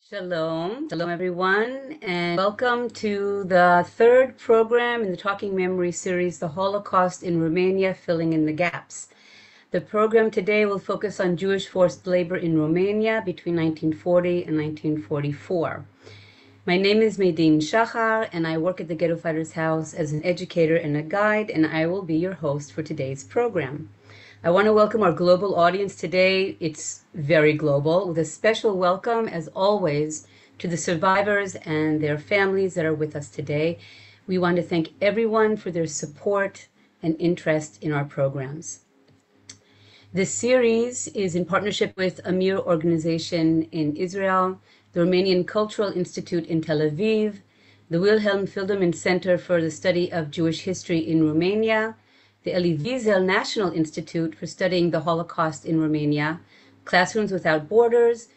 Shalom, shalom everyone, and welcome to the third program in the Talking Memory series, The Holocaust in Romania, Filling in the Gaps. The program today will focus on Jewish forced labor in Romania between 1940 and 1944. My name is Medin Shachar, and I work at the Ghetto Fighters House as an educator and a guide, and I will be your host for today's program. I want to welcome our global audience today. It's very global, with a special welcome, as always, to the survivors and their families that are with us today. We want to thank everyone for their support and interest in our programs. This series is in partnership with Amir organization in Israel, the Romanian Cultural Institute in Tel Aviv, the Wilhelm Filderman Center for the Study of Jewish History in Romania, the Elie Wiesel National Institute for Studying the Holocaust in Romania, Classrooms Without Borders,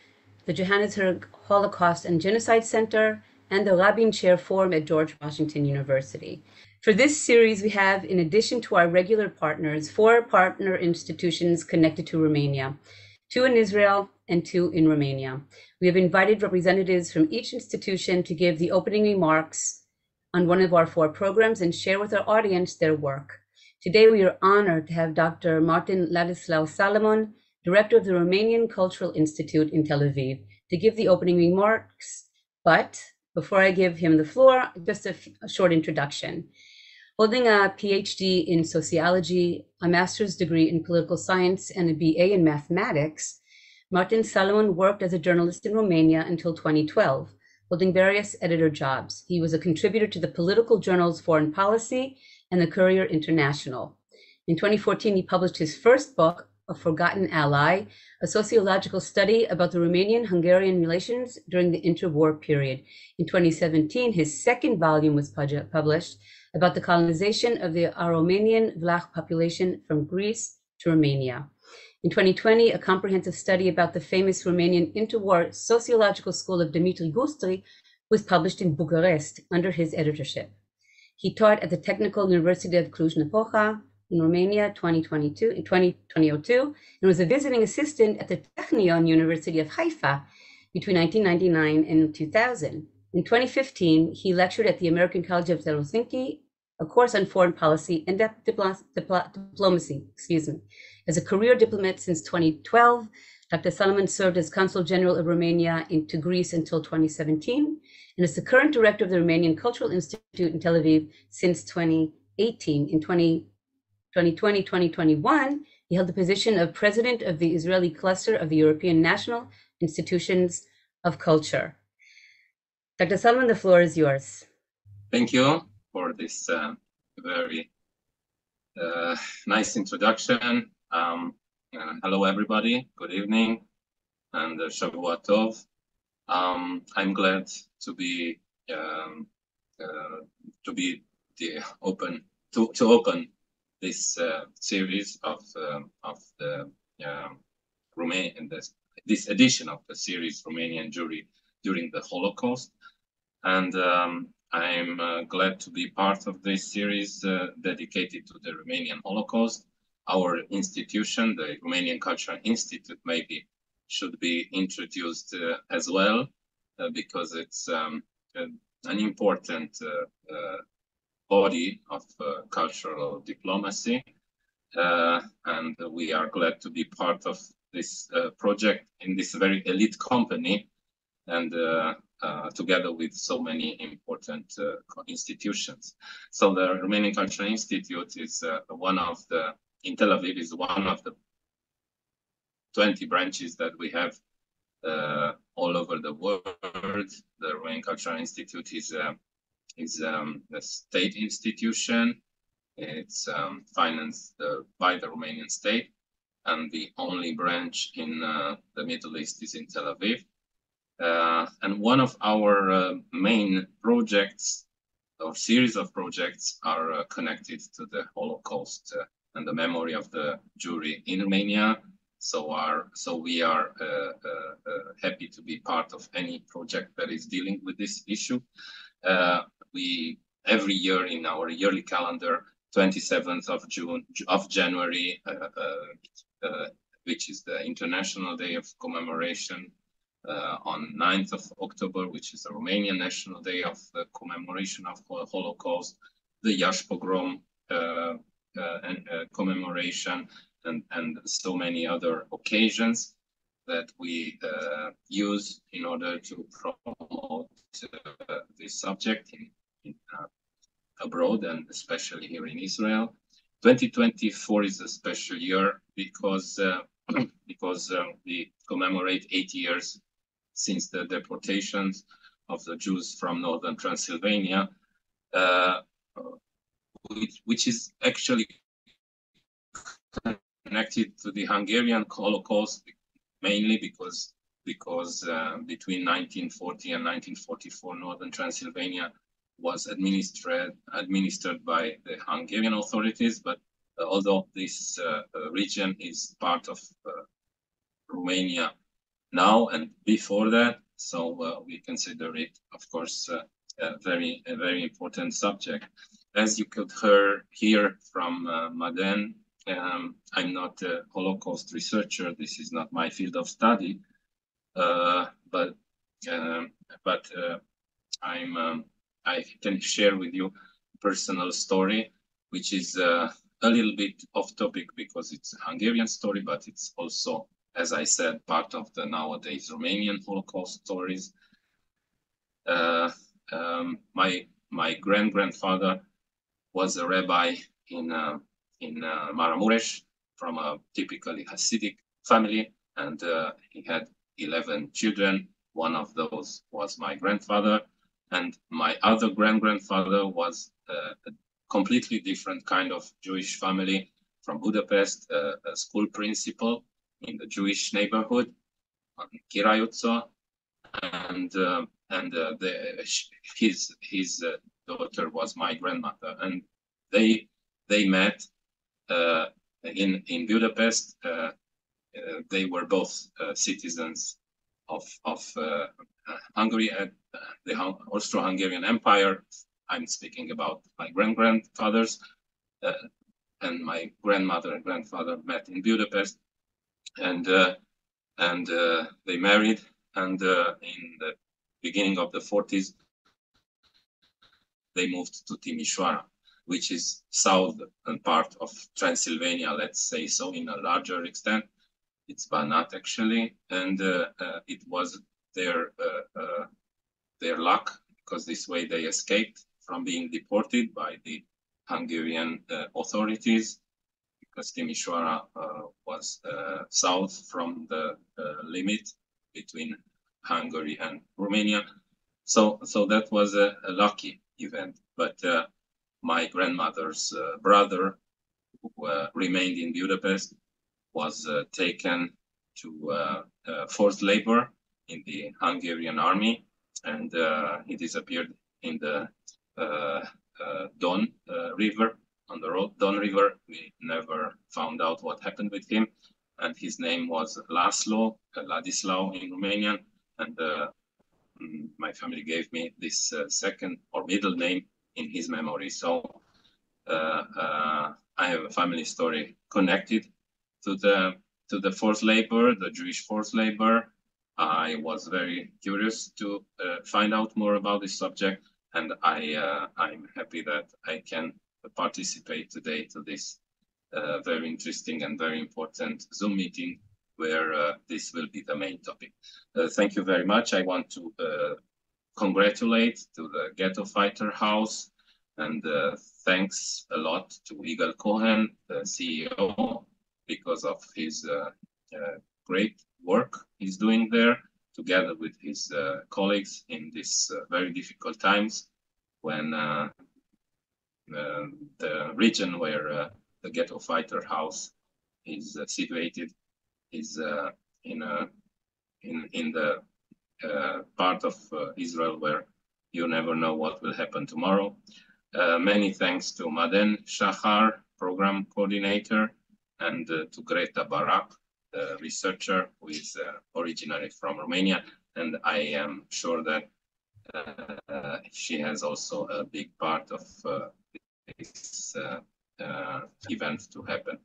the Johannesburg Holocaust and Genocide Center, and the Rabin Chair Forum at George Washington University. For this series, we have, in addition to our regular partners, 4 partner institutions connected to Romania, 2 in Israel and 2 in Romania. We have invited representatives from each institution to give the opening remarks on one of our 4 programs and share with our audience their work. Today, we are honored to have Dr. Martin Ladislau Salamon, Director of the Romanian Cultural Institute in Tel Aviv, to give the opening remarks. But before I give him the floor, just a short introduction. Holding a PhD in sociology, a master's degree in political science, and a BA in mathematics, Martin Salamon worked as a journalist in Romania until 2012, holding various editor jobs. He was a contributor to the political journals Foreign Policy and the Courier International. In 2014, he published his first book, A Forgotten Ally, a sociological study about the Romanian-Hungarian relations during the interwar period. In 2017, his second volume was published about the colonization of the Aromanian Vlach population from Greece to Romania. In 2020, a comprehensive study about the famous Romanian interwar sociological school of Dumitru Gustri was published in Bucharest under his editorship. He taught at the Technical University of Cluj-Napoca in Romania 2002, and was a visiting assistant at the Technion University of Haifa between 1999 and 2000. In 2015, he lectured at the American College of Helsinki, a course on foreign policy and diplomacy. As a career diplomat since 2012, Dr. Salamon served as Consul General of Romania to Greece until 2017, and is the current director of the Romanian Cultural Institute in Tel Aviv since 2018. In 2020-2021, he held the position of president of the Israeli cluster of the European National Institutions of Culture. Dr. Salamon, the floor is yours. Thank you for this very nice introduction. Hello, everybody. Good evening, and Shavua Tov. I'm glad to be open this series of the Romanian, this edition of the series Romanian Jewry during the Holocaust, and I'm glad to be part of this series dedicated to the Romanian Holocaust. Our institution, the Romanian Cultural Institute, maybe should be introduced as well, because it's an important body of cultural diplomacy, and we are glad to be part of this project in this very elite company, and together with so many important institutions. So the Romanian Cultural Institute is in Tel Aviv, is one of the 20 branches that we have all over the world. The Romanian Cultural Institute is a state institution. It's financed by the Romanian state, and the only branch in the Middle East is in Tel Aviv. And one of our main projects, or series of projects, are connected to the Holocaust and the memory of the Jewry in Romania. So we are happy to be part of any project that is dealing with this issue. We every year in our yearly calendar, 27th of January, which is the International Day of Commemoration on 9th of October, which is the Romanian National Day of the commemoration of the Holocaust, the Iași pogrom and commemoration, and so many other occasions that we use in order to promote this subject in abroad, and especially here in Israel. 2024 is a special year because we commemorate 8 years since the deportations of the Jews from northern Transylvania, which is actually connected to the Hungarian Holocaust, mainly because between 1940 and 1944, northern Transylvania was administered by the Hungarian authorities, but although this region is part of Romania now and before that, so we consider it, of course, a very important subject. As you could hear from Maden, I'm not a Holocaust researcher. This is not my field of study, but I can share with you a personal story, which is a little bit off topic because it's a Hungarian story, but it's also, as I said, part of the nowadays Romanian Holocaust stories. My grandfather was a rabbi in Maramuresh from a typically Hasidic family, and he had 11 children. One of those was my grandfather, and my other grandfather was a completely different kind of Jewish family from Budapest, a school principal in the Jewish neighborhood on Király utca, and his daughter was my grandmother, and they met in Budapest. They were both citizens of Hungary and the Austro-Hungarian Empire. I'm speaking about my grandfathers, and my grandmother and grandfather met in Budapest, and they married, and in the beginning of the 40s, they moved to Timișoara, which is southern part of Transylvania, let's say so, in a larger extent. It's Banat actually, and it was their luck, because this way they escaped from being deported by the Hungarian authorities, because Timișoara was south from the limit between Hungary and Romania. So that was a lucky event. But my grandmother's brother, who remained in Budapest, was taken to forced labor in the Hungarian army, and he disappeared in the Don River, on the Don River. We never found out what happened with him, and his name was Ladislau in Romanian, and my family gave me this second or middle name in his memory. So I have a family story connected to the forced labor, the Jewish forced labor. I was very curious to find out more about this subject, and I'm happy that I can participate today to this very interesting and very important Zoom meeting, where this will be the main topic. Thank you very much. I want to congratulate to the Ghetto Fighters House, and thanks a lot to Yigal Cohen, the CEO, because of his great work he's doing there, together with his colleagues in these very difficult times, when the region where the Ghetto Fighters House is situated is in the part of Israel where you never know what will happen tomorrow. Many thanks to Maden Shahar, program coordinator, and to Greta Barak, the researcher who is originally from Romania, and I am sure that she has also a big part of this event to happen.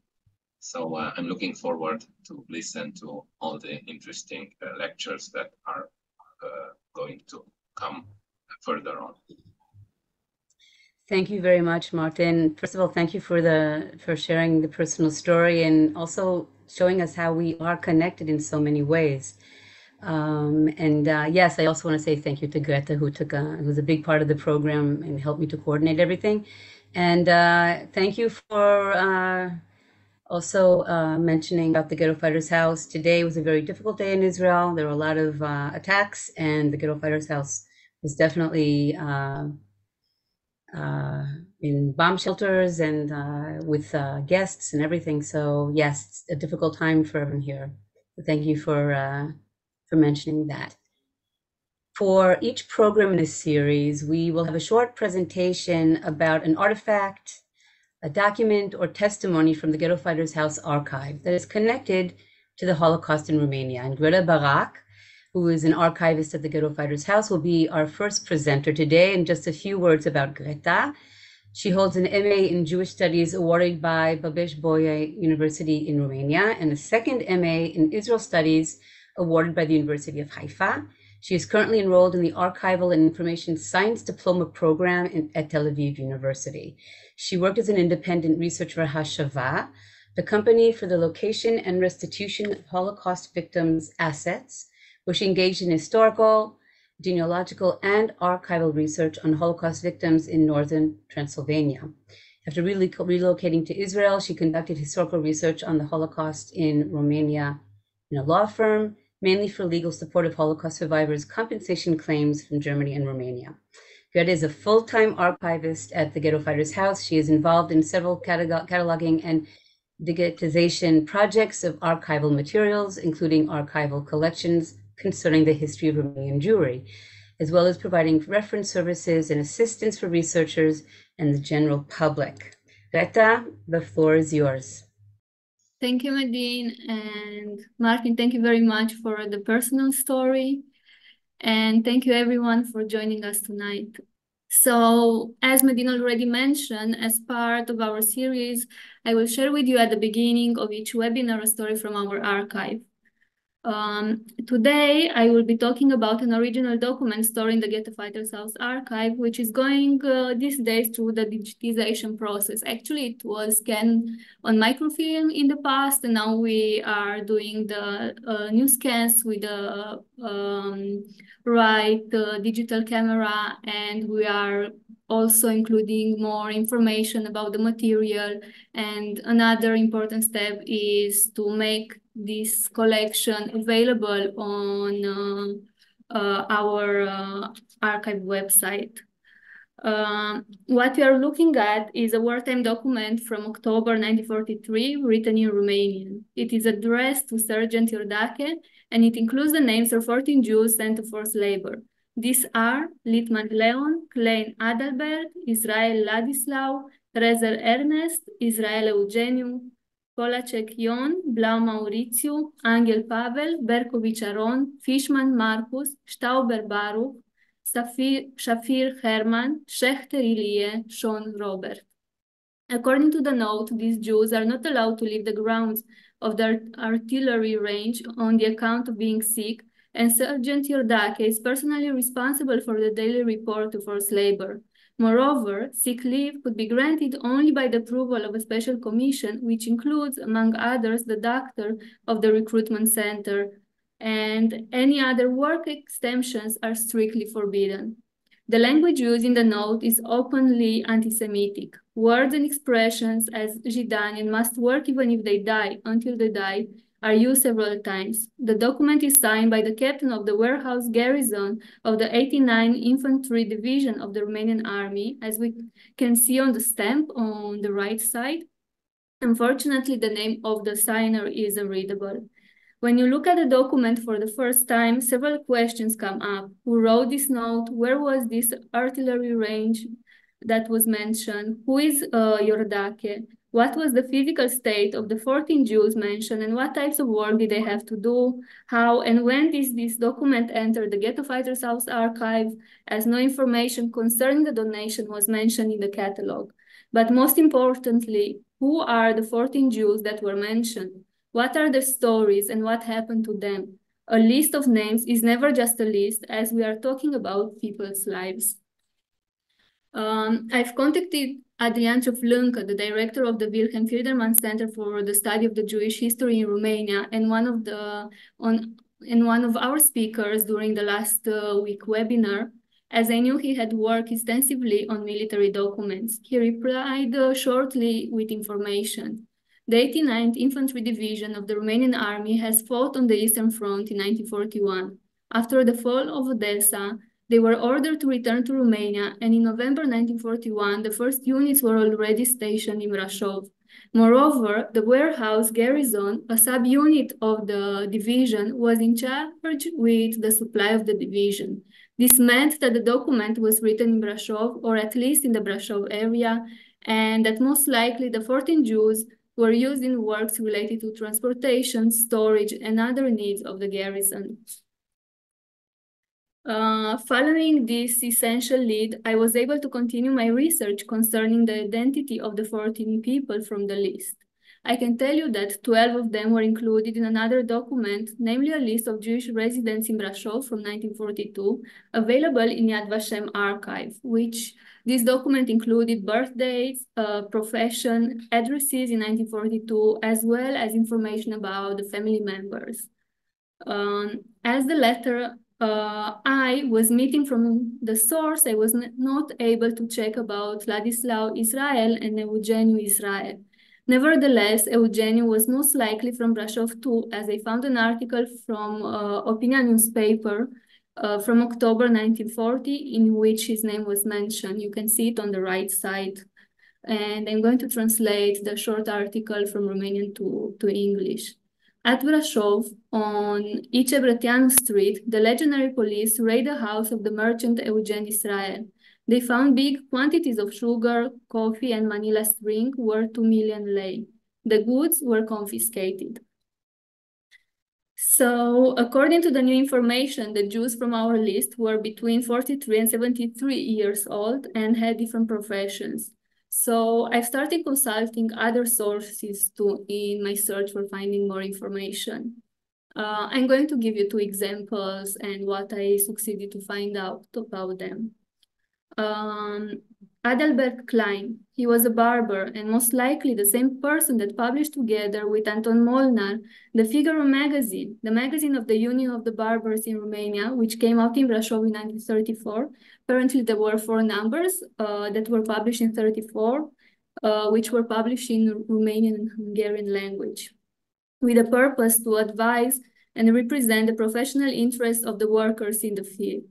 So I'm looking forward to listen to all the interesting lectures that are going to come further on. Thank you very much, Martin. First of all, thank you for sharing the personal story and also showing us how we are connected in so many ways. Yes, I also want to say thank you to Greta, who's a big part of the program and helped me to coordinate everything. And thank you for also mentioning about the Ghetto Fighters House. Today was a very difficult day in Israel. There were a lot of attacks, and the Ghetto Fighters House was definitely in bomb shelters and with guests and everything. So yes, it's a difficult time for everyone here. So thank you for mentioning that. For each program in this series, we will have a short presentation about an artifact, a document, or testimony from the Ghetto Fighters House archive that is connected to the Holocaust in Romania. And Greta Barak, who is an archivist at the Ghetto Fighters House, will be our first presenter today. And just a few words about Greta. She holds an MA in Jewish Studies awarded by Babeș Bolyai University in Romania and a second MA in Israel Studies awarded by the University of Haifa. She is currently enrolled in the Archival and Information Science Diploma program at Tel Aviv University. She worked as an independent researcher at Hashava, the company for the location and restitution of Holocaust victims' assets, where she engaged in historical, genealogical, and archival research on Holocaust victims in northern Transylvania. After relocating to Israel, she conducted historical research on the Holocaust in Romania in a law firm, mainly for legal support of Holocaust survivors' compensation claims from Germany and Romania. Greta is a full-time archivist at the Ghetto Fighters House. She is involved in several cataloging and digitization projects of archival materials, including archival collections concerning the history of Romanian Jewry, as well as providing reference services and assistance for researchers and the general public. Greta, the floor is yours. Thank you, Medine, and Martin, thank you very much for the personal story. And thank you everyone for joining us tonight. So, as Medine already mentioned, as part of our series, I will share with you at the beginning of each webinar a story from our archive. Today, I will be talking about an original document stored in the Ghetto Fighters House archive, which is going these days through the digitization process. Actually, it was scanned on microfilm in the past, and now we are doing the new scans with the digital camera, and we are also including more information about the material. And another important step is to make this collection available on our archive website. What we are looking at is a wartime document from October 1943 written in Romanian. It is addressed to Sergeant Iordache, and it includes the names of 14 Jews sent to forced labor. These are Littman Leon, Klein Adalbert, Israel Ladislau, Rezer Ernest, Israel Eugeniu, Polacek Ion, Blau Maurițiu, Angel Pavel, Berkovic Aron, Fishman Marcus, Stauber Baruch, Shafir Herman, Schechter Ilie, Sean Robert. According to the note, these Jews are not allowed to leave the grounds of the artillery range on the account of being sick, and Sergeant Iordache is personally responsible for the daily report to forced labor. Moreover, sick leave could be granted only by the approval of a special commission, which includes, among others, the doctor of the recruitment center, and any other work extensions are strictly forbidden. The language used in the note is openly anti-Semitic. Words and expressions as Zhidan and must work even if they die, until they die, are used several times. The document is signed by the captain of the warehouse garrison of the 89 Infantry Division of the Romanian Army, as we can see on the stamp on the right side. Unfortunately, the name of the signer is unreadable. When you look at the document for the first time, several questions come up. Who wrote this note? Where was this artillery range that was mentioned? Who is Iordache? What was the physical state of the 14 Jews mentioned, and what types of work did they have to do? How and when did this document enter the Ghetto Fighters House archive, as no information concerning the donation was mentioned in the catalog? But most importantly, Who are the 14 Jews that were mentioned? What are their stories and what happened to them? A list of names is never just a list, as we are talking about people's lives. I've contacted Adrian Cioflâncă, the director of the Wilhelm Friedemann Center for the Study of the Jewish History in Romania, and one of our speakers during the last week webinar, as I knew he had worked extensively on military documents. He replied shortly with information. The 89th Infantry Division of the Romanian Army has fought on the Eastern Front in 1941. After the fall of Odessa, they were ordered to return to Romania, and in November 1941, the first units were already stationed in Brașov. Moreover, the warehouse garrison, a subunit of the division, was in charge with the supply of the division. This meant that the document was written in Brașov, or at least in the Brașov area, and that most likely the 14 Jews were used in works related to transportation, storage, and other needs of the garrison. Following this essential lead, I was able to continue my research concerning the identity of the 14 people from the list. I can tell you that 12 of them were included in another document, namely a list of Jewish residents in Brașov from 1942, available in Yad Vashem archive, which this document included birthdates, profession, addresses in 1942, as well as information about the family members. As the letter I was meeting from the source, I was not able to check about Ladislau Israel and Eugeniu Israel. Nevertheless, Eugeniu was most likely from Brașov too, as I found an article from Opinion newspaper from October 1940, in which his name was mentioned. You can see it on the right side. And I'm going to translate the short article from Romanian to English. At Brașov, on Icebrăteanu Street, the legionary police raided the house of the merchant Eugen Israel. They found big quantities of sugar, coffee, and Manila string worth 2 million lei. The goods were confiscated. So, according to the new information, the Jews from our list were between 43 and 73 years old and had different professions. So I started consulting other sources in my search for finding more information. I'm going to give you 2 examples and what I succeeded to find out about them. Adalbert Klein, he was a barber and most likely the same person that published together with Anton Molnar the Figaro magazine, the magazine of the Union of the Barbers in Romania, which came out in Brașov in 1934. Apparently there were 4 numbers that were published in 1934, which were published in Romanian and Hungarian language, with the purpose to advise and represent the professional interests of the workers in the field.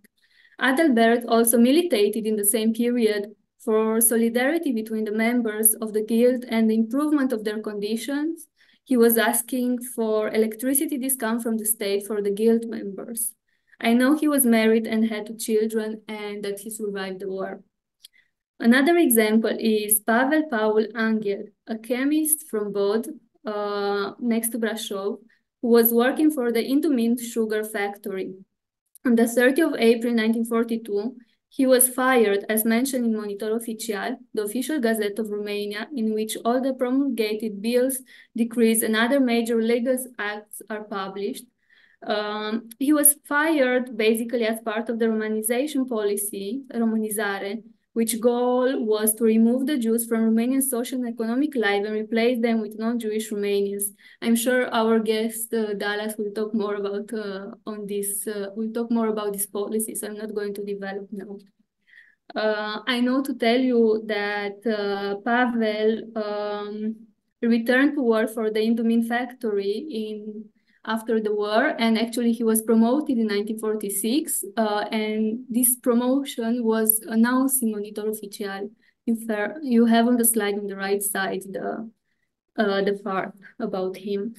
Adalbert also militated in the same period for solidarity between the members of the guild and the improvement of their conditions. He was asking for electricity discount from the state for the guild members. I know he was married and had 2 children and that he survived the war. Another example is Pavel Paul Angel, a chemist from Bod, next to Brașov, who was working for the Intumin sugar factory. On the 30th of April 1942, he was fired, as mentioned in Monitor Oficial, the official gazette of Romania, in which all the promulgated bills, decrees, and other major legal acts are published. He was fired basically as part of the Romanization policy, Romanizare, which goal was to remove the Jews from Romanian social and economic life and replace them with non-Jewish Romanians. I'm sure our guest Dallas will talk more about this policy, so I'm not going to develop now. I know to tell you that Pavel returned to work for the Indomin factory after the war, and actually he was promoted in 1946, and this promotion was announced in Monitor Oficial. You have on the slide on the right side the part about him.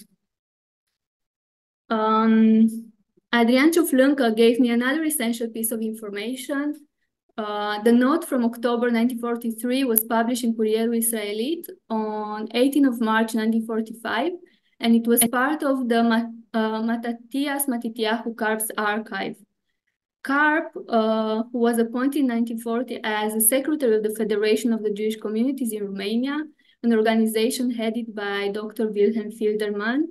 Adrian Cioflâncă gave me another essential piece of information. The note from October 1943 was published in Curierul Israelit on 18th of March 1945, and it was part of the Matatias Matitiahu Karp's archive. Karp, who was appointed in 1940 as the secretary of the Federation of the Jewish Communities in Romania, an organization headed by Dr. Wilhelm Fildermann.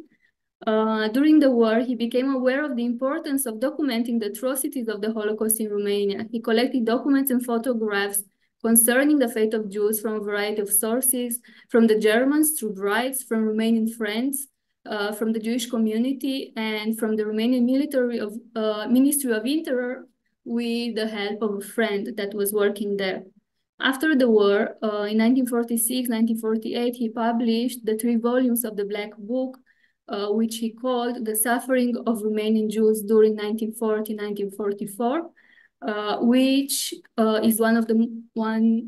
During the war, he became aware of the importance of documenting the atrocities of the Holocaust in Romania. He collected documents and photographs concerning the fate of Jews from a variety of sources, from the Germans through brides, from Romanian friends, from the Jewish community, and from the Romanian Ministry of Interior, with the help of a friend that was working there. After the war, in 1946-1948, he published the 3 volumes of the Black Book, which he called The Suffering of Romanian Jews during 1940-1944, which is one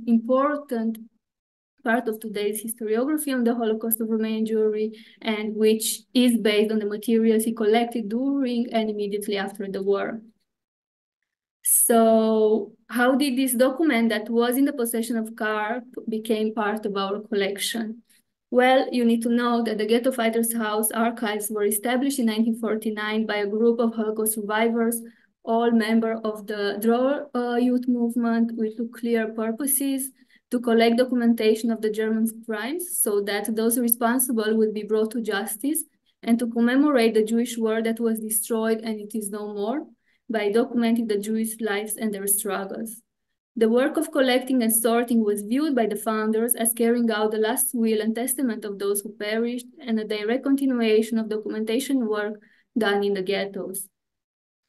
important part of today's historiography on the Holocaust of Romanian Jewry, and which is based on the materials he collected during and immediately after the war. So how did this document that was in the possession of Karp became part of our collection? Well, you need to know that the Ghetto Fighters House archives were established in 1949 by a group of Holocaust survivors, all members of the DROR youth movement, with 2 clear purposes: to collect documentation of the German crimes so that those responsible would be brought to justice, and to commemorate the Jewish war that was destroyed and it is no more, by documenting the Jewish lives and their struggles. The work of collecting and sorting was viewed by the founders as carrying out the last will and testament of those who perished, and a direct continuation of documentation work done in the ghettos.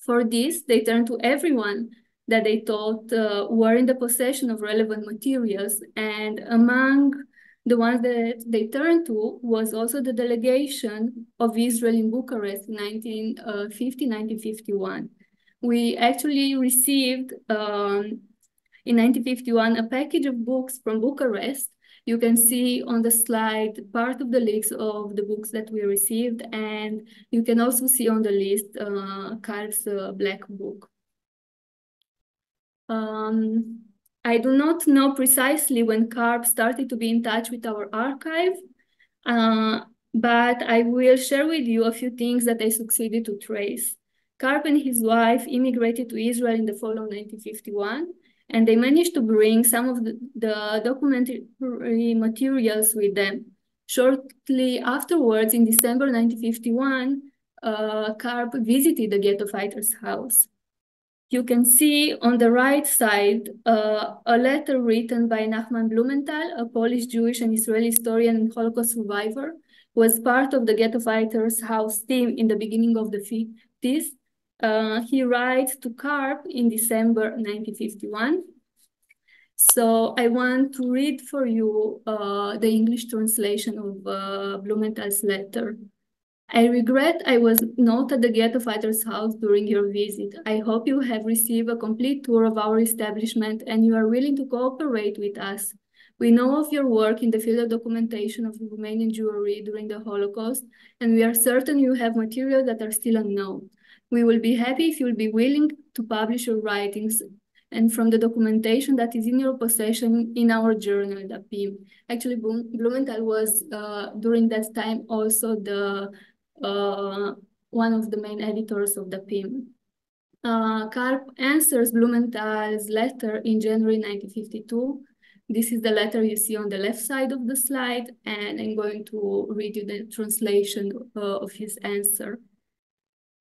For this, they turned to everyone that they thought were in the possession of relevant materials, and among the ones that they turned to was also the delegation of Israel in Bucharest in 1950-1951. We actually received in 1951 a package of books from Bucharest. You can see on the slide part of the list of the books that we received, and you can also see on the list Karp's Black Book. I do not know precisely when Karp started to be in touch with our archive, but I will share with you a few things that I succeeded to trace. Karp and his wife immigrated to Israel in the fall of 1951, and they managed to bring some of the documentary materials with them. Shortly afterwards, in December 1951, Karp visited the Ghetto Fighters House. You can see on the right side a letter written by Nachman Blumenthal, a Polish Jewish and Israeli historian and Holocaust survivor, who was part of the Ghetto Fighters House team in the beginning of the 50s. He writes to Karp in December 1951. So I want to read for you the English translation of Blumenthal's letter. I regret I was not at the Ghetto Fighters House during your visit. I hope you have received a complete tour of our establishment and you are willing to cooperate with us. We know of your work in the field of documentation of Romanian Jewry during the Holocaust, and we are certain you have materials that are still unknown. We will be happy if you will be willing to publish your writings and from the documentation that is in your possession in our journal, the PIM. Actually, Blumenthal was during that time also the one of the main editors of the PIM. Karp answers Blumenthal's letter in January 1952. This is the letter you see on the left side of the slide, and I'm going to read you the translation of his answer.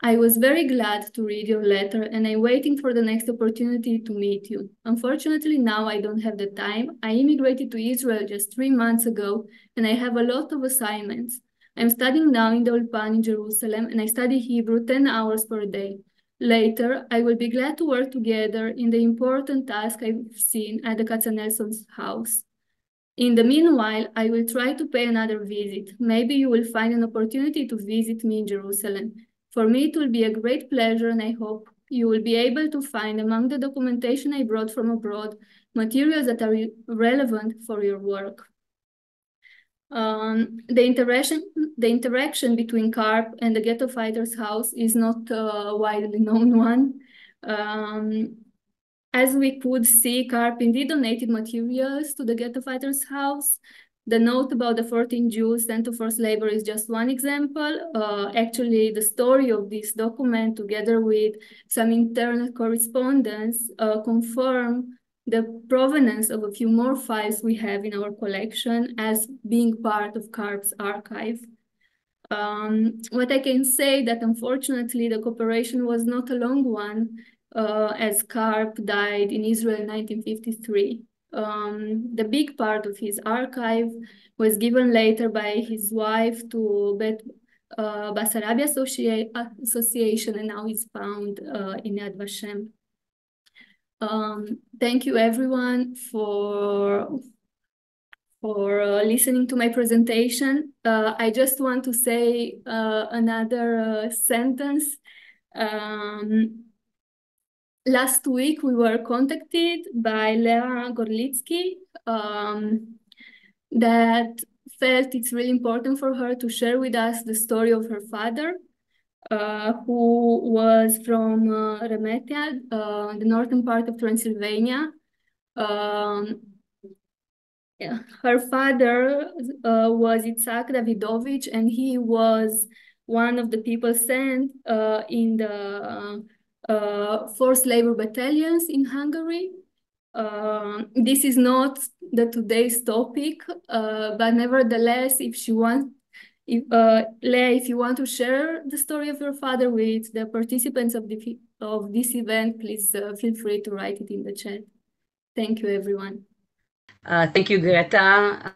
I was very glad to read your letter and I'm waiting for the next opportunity to meet you. Unfortunately, now I don't have the time. I immigrated to Israel just 3 months ago and I have a lot of assignments. I'm studying now in the Ulpan in Jerusalem and I study Hebrew 10 hours per day. Later, I will be glad to work together in the important task I've seen at the Katzenelson's house. In the meanwhile, I will try to pay another visit. Maybe you will find an opportunity to visit me in Jerusalem. For me, it will be a great pleasure, and I hope you will be able to find among the documentation I brought from abroad materials that are relevant for your work. The interaction between Karp and the Ghetto Fighters House is not a widely known one. As we could see, Karp indeed donated materials to the Ghetto Fighters House. The note about the 14 Jews sent to forced labor is just one example. Actually, the story of this document, together with some internal correspondence, confirm the provenance of a few more files we have in our collection as being part of CARP's archive. What I can say that unfortunately the cooperation was not a long one, as CARP died in Israel in 1953. The big part of his archive was given later by his wife to Basarabia Association, and now is found in Yad Vashem. Thank you everyone for listening to my presentation. I just want to say another sentence. Last week we were contacted by Lea Gorlitsky that felt it's really important for her to share with us the story of her father, who was from Remetia, the northern part of Transylvania. Her father was Itzhak Davidovich, and he was one of the people sent in the forced labor battalions in Hungary. This is not today's topic, but nevertheless, if Lea, if you want to share the story of your father with the participants of this event, please feel free to write it in the chat. Thank you, everyone. Thank you, Greta,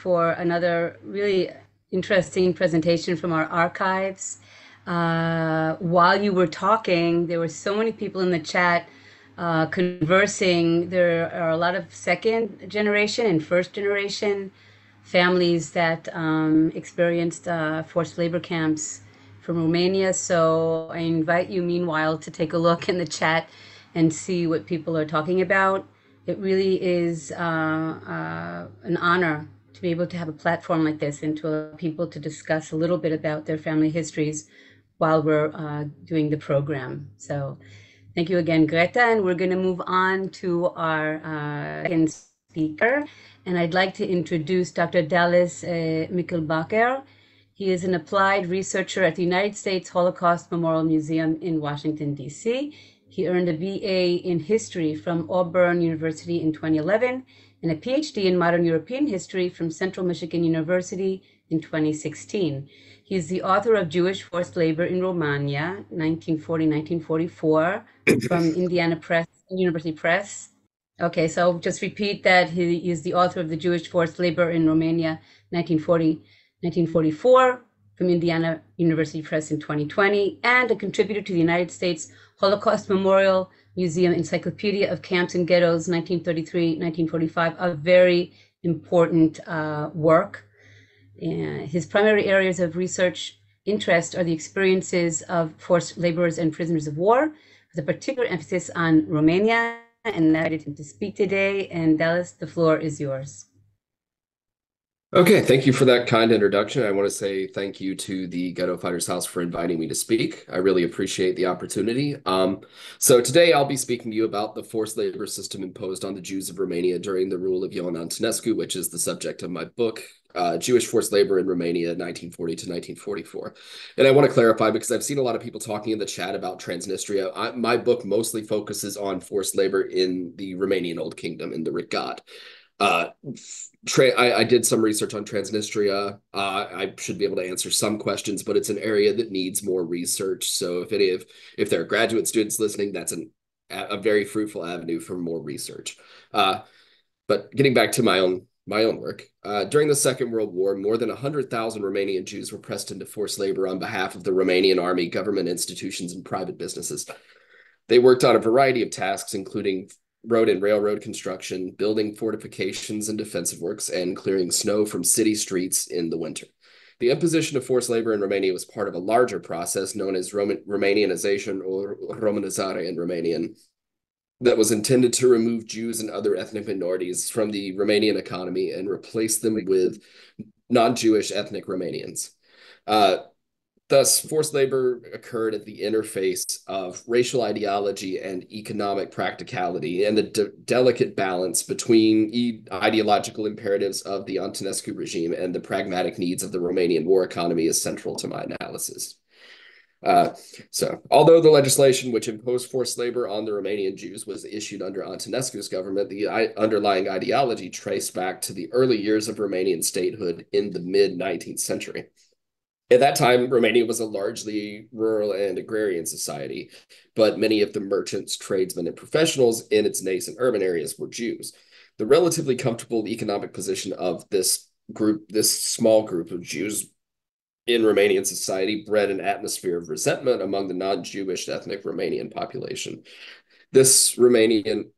for another really interesting presentation from our archives. While you were talking, there were so many people in the chat conversing. There are a lot of second generation and first generation families that experienced forced labor camps from Romania. So I invite you, meanwhile, to take a look in the chat and see what people are talking about. It really is an honor to be able to have a platform like this and to allow people to discuss a little bit about their family histories while we're doing the program. So thank you again, Greta, and we're going to move on to our second speaker. And I'd like to introduce Dr. Dallas Michelbacher. He is an applied researcher at the United States Holocaust Memorial Museum in Washington, D.C. He earned a BA in history from Auburn University in 2011 and a PhD in modern European history from Central Michigan University in 2016. He is the author of Jewish Forced Labor in Romania, 1940-1944, from Indiana Press, University Press. Okay, so just repeat that he is the author of the Jewish Forced Labor in Romania, 1940-1944, from Indiana University Press in 2020, and a contributor to the United States Holocaust Memorial Museum Encyclopedia of Camps and Ghettos, 1933-1945, a very important work. His primary areas of research interest are the experiences of forced laborers and prisoners of war, with a particular emphasis on Romania, and I invited him to speak today. And Dallas, the floor is yours. Okay, thank you for that kind introduction. I want to say thank you to the Ghetto Fighters House for inviting me to speak. I really appreciate the opportunity. So today I'll be speaking to you about the forced labor system imposed on the Jews of Romania during the rule of Ion Antonescu, which is the subject of my book, Jewish Forced Labor in Romania, 1940 to 1944. And I want to clarify, because I've seen a lot of people talking in the chat about Transnistria. My book mostly focuses on forced labor in the Romanian Old Kingdom, in the Regat. I did some research on Transnistria. I should be able to answer some questions, but it's an area that needs more research. So if there are graduate students listening, that's a very fruitful avenue for more research. But getting back to my own work, during the Second World War, more than 100,000 Romanian Jews were pressed into forced labor on behalf of the Romanian Army, government institutions, and private businesses. They worked on a variety of tasks, including road and railroad construction, building fortifications and defensive works, and clearing snow from city streets in the winter. The imposition of forced labor in Romania was part of a larger process known as Romanianization, or Romanizare in Romanian, that was intended to remove Jews and other ethnic minorities from the Romanian economy and replace them with non-Jewish ethnic Romanians. Thus, forced labor occurred at the interface of racial ideology and economic practicality, and the delicate balance between ideological imperatives of the Antonescu regime and the pragmatic needs of the Romanian war economy is central to my analysis. So, although the legislation which imposed forced labor on the Romanian Jews was issued under Antonescu's government, the underlying ideology traced back to the early years of Romanian statehood in the mid-19th century. At that time, Romania was a largely rural and agrarian society, but many of the merchants, tradesmen, and professionals in its nascent urban areas were Jews. The relatively comfortable economic position of this small group of Jews in Romanian society bred an atmosphere of resentment among the non-Jewish ethnic Romanian population. This resentment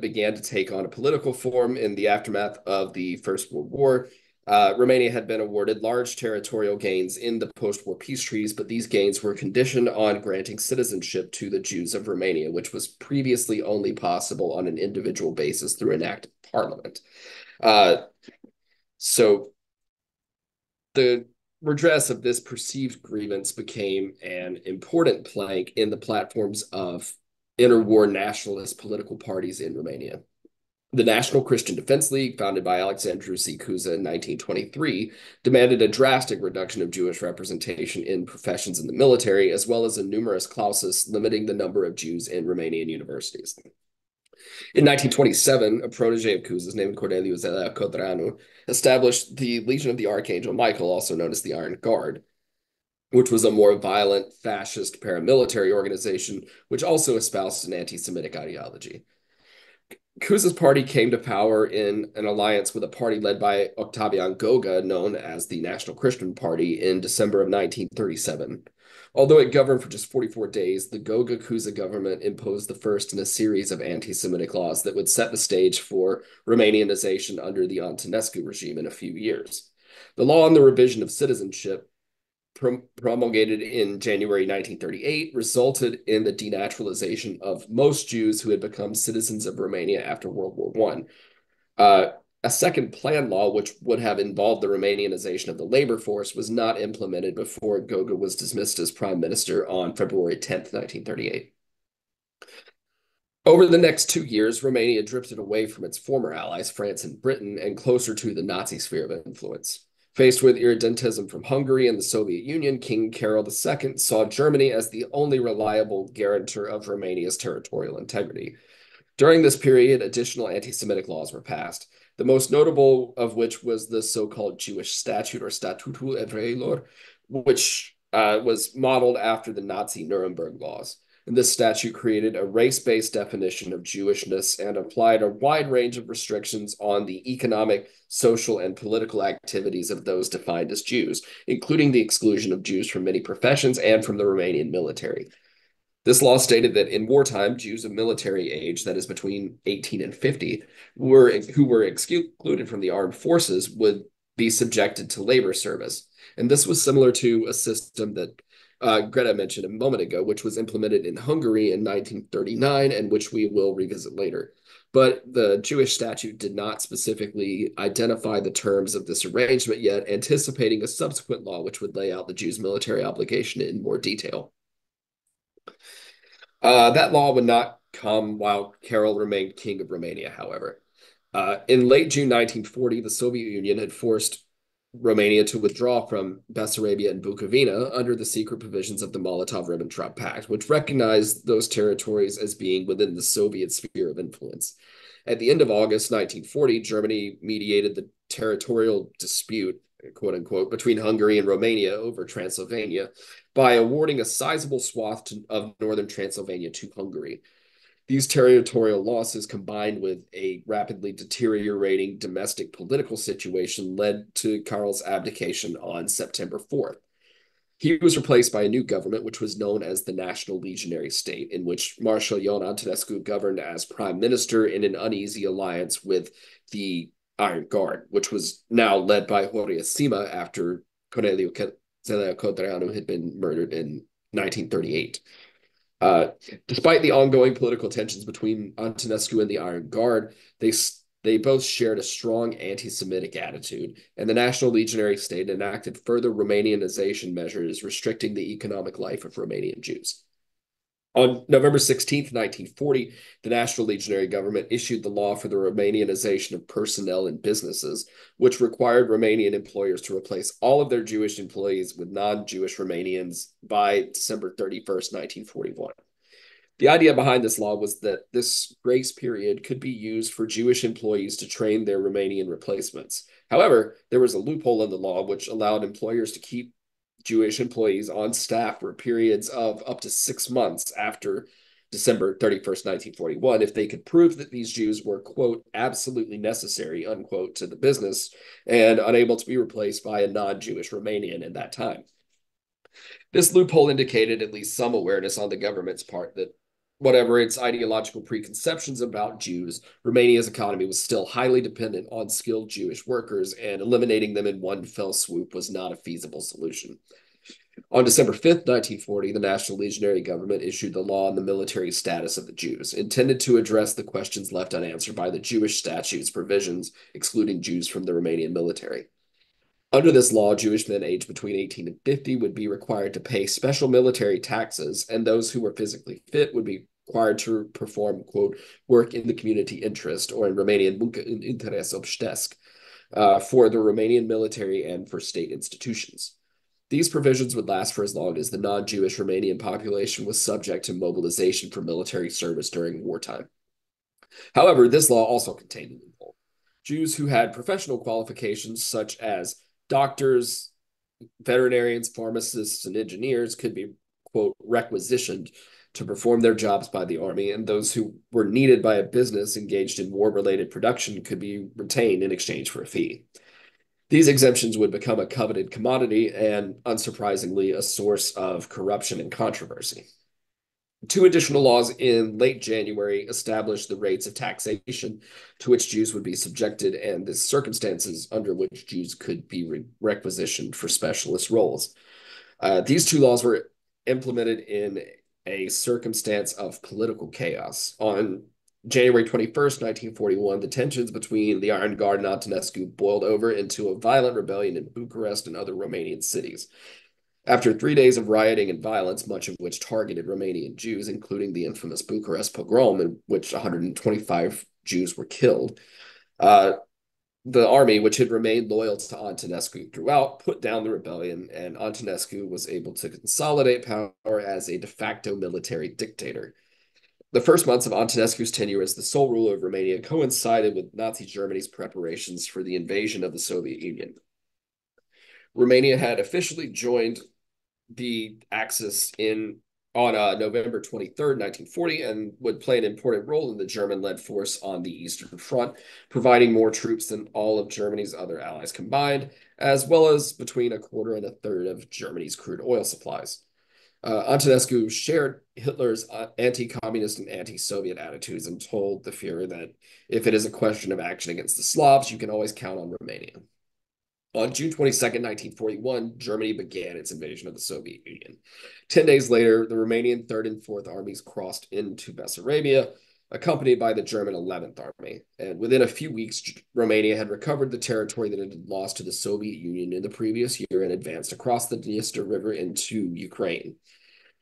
began to take on a political form in the aftermath of the First World War. Romania had been awarded large territorial gains in the post-war peace treaties, but these gains were conditioned on granting citizenship to the Jews of Romania, which was previously only possible on an individual basis through an act of parliament. So the redress of this perceived grievance became an important plank in the platforms of interwar nationalist political parties in Romania. The National Christian Defense League, founded by Alexandru Cuza in 1923, demanded a drastic reduction of Jewish representation in professions in the military, as well as a numerous clauses limiting the number of Jews in Romanian universities. In 1927, a protege of Cuza's named Corneliu Zelea Codreanu established the Legion of the Archangel Michael, also known as the Iron Guard, which was a more violent fascist paramilitary organization, which also espoused an anti-Semitic ideology. Cuza's party came to power in an alliance with a party led by Octavian Goga, known as the National Christian Party, in December of 1937. Although it governed for just 44 days, the Goga-Cuza government imposed the first in a series of anti-Semitic laws that would set the stage for Romanianization under the Antonescu regime in a few years. The law on the revision of citizenship, promulgated in January 1938, resulted in the denaturalization of most Jews who had become citizens of Romania after World War I. A second plan law, which would have involved the Romanianization of the labor force, was not implemented before Goga was dismissed as prime minister on February 10th, 1938. Over the next 2 years, Romania drifted away from its former allies, France and Britain, and closer to the Nazi sphere of influence. Faced with irredentism from Hungary and the Soviet Union, King Carol II saw Germany as the only reliable guarantor of Romania's territorial integrity. During this period, additional anti-Semitic laws were passed, the most notable of which was the so-called Jewish Statute, or Statutul Evreilor, which was modeled after the Nazi Nuremberg laws. And this statute created a race-based definition of Jewishness and applied a wide range of restrictions on the economic, social, and political activities of those defined as Jews, including the exclusion of Jews from many professions and from the Romanian military. This law stated that in wartime, Jews of military age, that is between 18 and 50, who were excluded from the armed forces, would be subjected to labor service. And this was similar to a system that Greta mentioned a moment ago, which was implemented in Hungary in 1939 and which we will revisit later. But the Jewish statute did not specifically identify the terms of this arrangement yet, anticipating a subsequent law which would lay out the Jews' military obligation in more detail. That law would not come while Carol remained king of Romania, however. In late June 1940, the Soviet Union had forced Romania to withdraw from Bessarabia and Bukovina under the secret provisions of the Molotov-Ribbentrop Pact, which recognized those territories as being within the Soviet sphere of influence. At the end of August 1940, Germany mediated the territorial dispute, quote unquote, between Hungary and Romania over Transylvania by awarding a sizable swath of northern Transylvania to Hungary. These territorial losses, combined with a rapidly deteriorating domestic political situation, led to Karl's abdication on September 4th. He was replaced by a new government, which was known as the National Legionary State, in which Marshal Ion Antonescu governed as prime minister in an uneasy alliance with the Iron Guard, which was now led by Horia Sima after Corneliu Zelea Codreanu had been murdered in 1938. Despite the ongoing political tensions between Antonescu and the Iron Guard, they both shared a strong anti-Semitic attitude, and the National Legionary State enacted further Romanianization measures restricting the economic life of Romanian Jews. On November 16th, 1940, the National Legionary Government issued the law for the Romanianization of personnel in businesses, which required Romanian employers to replace all of their Jewish employees with non-Jewish Romanians by December 31st, 1941. The idea behind this law was that this grace period could be used for Jewish employees to train their Romanian replacements. However, there was a loophole in the law which allowed employers to keep Jewish employees on staff for periods of up to 6 months after December 31st, 1941, if they could prove that these Jews were, quote, absolutely necessary, unquote, to the business and unable to be replaced by a non-Jewish Romanian in that time. This loophole indicated at least some awareness on the government's part that whatever its ideological preconceptions about Jews, Romania's economy was still highly dependent on skilled Jewish workers, and eliminating them in one fell swoop was not a feasible solution. On December 5th, 1940, the National Legionary Government issued the law on the military status of the Jews, intended to address the questions left unanswered by the Jewish statutes provisions excluding Jews from the Romanian military. Under this law, Jewish men aged between 18 and 50 would be required to pay special military taxes, and those who were physically fit would be required to perform, quote, work in the community interest, or in Romanian, muncă în interes obștesc, for the Romanian military and for state institutions. These provisions would last for as long as the non-Jewish Romanian population was subject to mobilization for military service during wartime. However, this law also contained a loophole. Jews who had professional qualifications such as doctors, veterinarians, pharmacists, and engineers could be, quote, requisitioned to perform their jobs by the army, and those who were needed by a business engaged in war-related production could be retained in exchange for a fee. These exemptions would become a coveted commodity and, unsurprisingly, a source of corruption and controversy. 2 additional laws in late January established the rates of taxation to which Jews would be subjected and the circumstances under which Jews could be requisitioned for specialist roles. These 2 laws were implemented in a circumstance of political chaos. On January 21st, 1941, the tensions between the Iron Guard and Antonescu boiled over into a violent rebellion in Bucharest and other Romanian cities. After 3 days of rioting and violence, much of which targeted Romanian Jews, including the infamous Bucharest pogrom, in which 125 Jews were killed, the army, which had remained loyal to Antonescu throughout, put down the rebellion, and Antonescu was able to consolidate power as a de facto military dictator. The first months of Antonescu's tenure as the sole ruler of Romania coincided with Nazi Germany's preparations for the invasion of the Soviet Union. Romania had officially joined the Axis on November 23rd, 1940, and would play an important role in the German-led force on the Eastern Front, providing more troops than all of Germany's other allies combined, as well as between a quarter and a third of Germany's crude oil supplies. Antonescu shared Hitler's anti-communist and anti-Soviet attitudes and told the Führer that if it is a question of action against the Slavs, you can always count on Romania. On June 22nd, 1941, Germany began its invasion of the Soviet Union. 10 days later, the Romanian 3rd and 4th Armies crossed into Bessarabia, accompanied by the German 11th Army. And within a few weeks, Romania had recovered the territory that it had lost to the Soviet Union in the previous year and advanced across the Dniester River into Ukraine.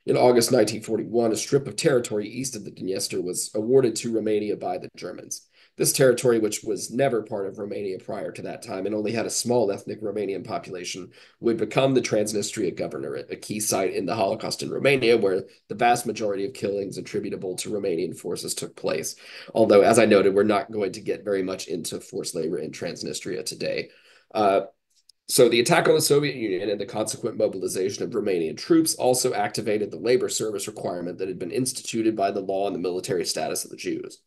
In August 1941, a strip of territory east of the Dniester was awarded to Romania by the Germans. This territory, which was never part of Romania prior to that time and only had a small ethnic Romanian population, would become the Transnistria Governorate, a key site in the Holocaust in Romania where the vast majority of killings attributable to Romanian forces took place. Although, as I noted, we're not going to get very much into forced labor in Transnistria today. So the attack on the Soviet Union and the consequent mobilization of Romanian troops also activated the labor service requirement that had been instituted by the law on the military status of the Jews.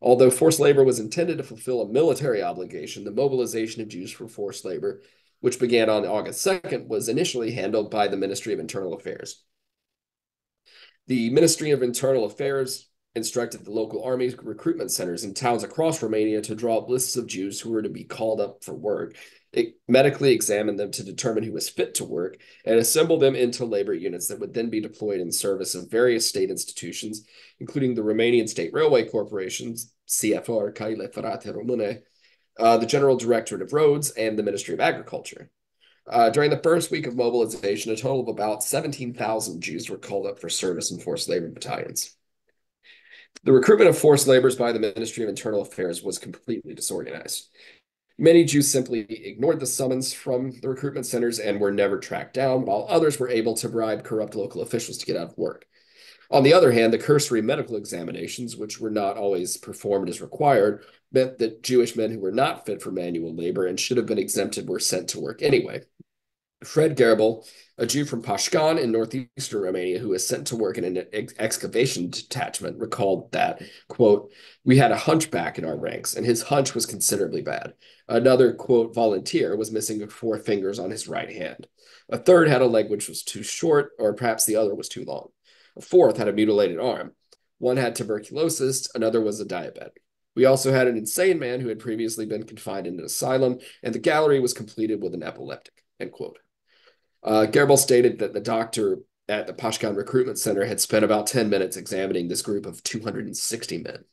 Although forced labor was intended to fulfill a military obligation, the mobilization of Jews for forced labor, which began on August 2nd, was initially handled by the Ministry of Internal Affairs. The Ministry of Internal Affairs instructed the local army recruitment centers in towns across Romania to draw up lists of Jews who were to be called up for work. It medically examined them to determine who was fit to work and assembled them into labor units that would then be deployed in service of various state institutions, including the Romanian State Railway Corporations, CFR, Căile Ferate Române, the General Directorate of Roads, and the Ministry of Agriculture. During the first week of mobilization, a total of about 17,000 Jews were called up for service in forced labor battalions. The recruitment of forced laborers by the Ministry of Internal Affairs was completely disorganized. Many Jews simply ignored the summons from the recruitment centers and were never tracked down, while others were able to bribe corrupt local officials to get out of work. On the other hand, the cursory medical examinations, which were not always performed as required, meant that Jewish men who were not fit for manual labor and should have been exempted were sent to work anyway. Fred Gerbel, a Jew from Pașcani in northeastern Romania who was sent to work in an excavation detachment, recalled that, quote, "We had a hunchback in our ranks, and his hunch was considerably bad. Another, quote, volunteer was missing 4 fingers on his right hand. A third had a leg which was too short, or perhaps the other was too long. A fourth had a mutilated arm. One had tuberculosis, another was a diabetic. We also had an insane man who had previously been confined in an asylum, and the gallery was completed with an epileptic," end quote. Gerbel stated that the doctor at the Pașcani Recruitment Center had spent about 10 minutes examining this group of 260 men.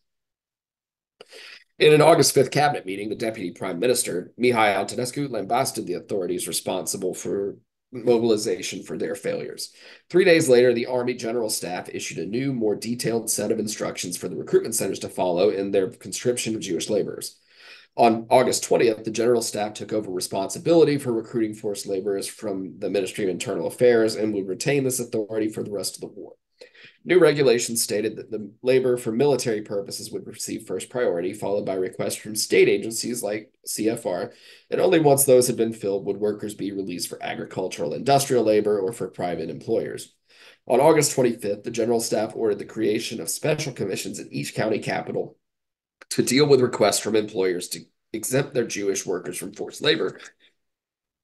In an August 5th cabinet meeting, the deputy prime minister, Ion Antonescu, lambasted the authorities responsible for mobilization for their failures. 3 days later, the Army General Staff issued a new, more detailed set of instructions for the recruitment centers to follow in their conscription of Jewish laborers. On August 20th, the General Staff took over responsibility for recruiting forced laborers from the Ministry of Internal Affairs and would retain this authority for the rest of the war. New regulations stated that the labor for military purposes would receive first priority, followed by requests from state agencies like CFR, and only once those had been filled would workers be released for agricultural industrial labor or for private employers. On August 25th, the General Staff ordered the creation of special commissions in each county capital to deal with requests from employers to exempt their Jewish workers from forced labor,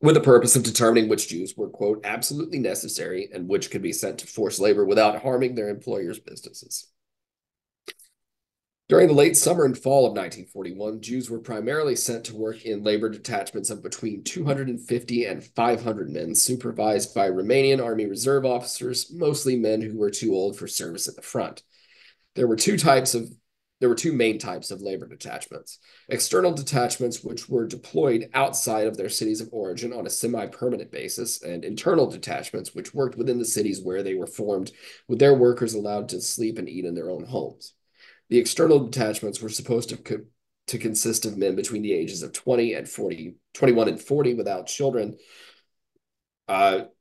with the purpose of determining which Jews were, quote, absolutely necessary and which could be sent to forced labor without harming their employers' businesses. During the late summer and fall of 1941, Jews were primarily sent to work in labor detachments of between 250 and 500 men, supervised by Romanian Army reserve officers, mostly men who were too old for service at the front. There were two main types of labor detachments: external detachments, which were deployed outside of their cities of origin on a semi-permanent basis, and internal detachments, which worked within the cities where they were formed, with their workers allowed to sleep and eat in their own homes. The external detachments were supposed to consist of men between the ages of 21 and 40 without children,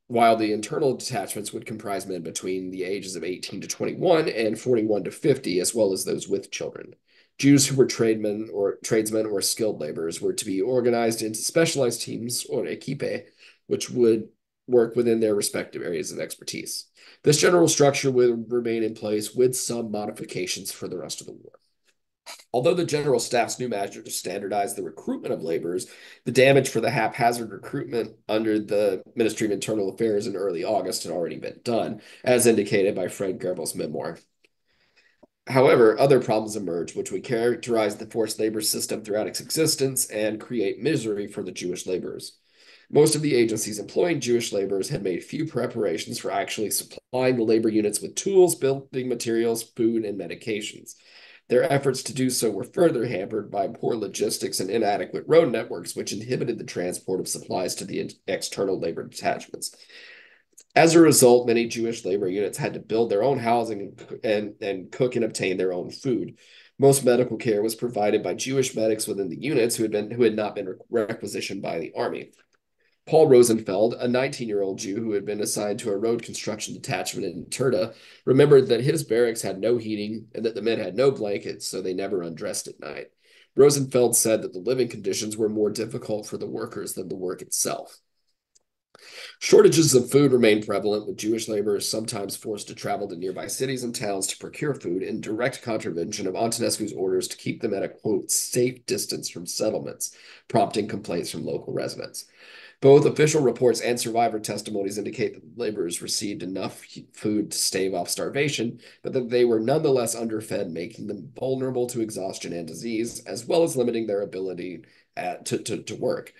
while the internal detachments would comprise men between the ages of 18 to 21 and 41 to 50, as well as those with children. Jews who were tradesmen or skilled laborers were to be organized into specialized teams, or equipe, which would work within their respective areas of expertise. This general structure would remain in place with some modifications for the rest of the war. Although the General Staff's new measure to standardize the recruitment of laborers, the damage for the haphazard recruitment under the Ministry of Internal Affairs in early August had already been done, as indicated by Fred Gerbel's memoir. However, other problems emerged, which would characterize the forced labor system throughout its existence and create misery for the Jewish laborers. Most of the agencies employing Jewish laborers had made few preparations for actually supplying the labor units with tools, building materials, food, and medications. Their efforts to do so were further hampered by poor logistics and inadequate road networks, which inhibited the transport of supplies to the external labor detachments. As a result, many Jewish labor units had to build their own housing and cook and obtain their own food. Most medical care was provided by Jewish medics within the units who had not been requisitioned by the army. Paul Rosenfeld, a 19-year-old Jew who had been assigned to a road construction detachment in Turda, remembered that his barracks had no heating and that the men had no blankets, so they never undressed at night. Rosenfeld said that the living conditions were more difficult for the workers than the work itself. Shortages of food remained prevalent, with Jewish laborers sometimes forced to travel to nearby cities and towns to procure food in direct contravention of Antonescu's orders to keep them at a, quote, safe distance from settlements, prompting complaints from local residents. Both official reports and survivor testimonies indicate that laborers received enough food to stave off starvation, but that they were nonetheless underfed, making them vulnerable to exhaustion and disease, as well as limiting their ability to work.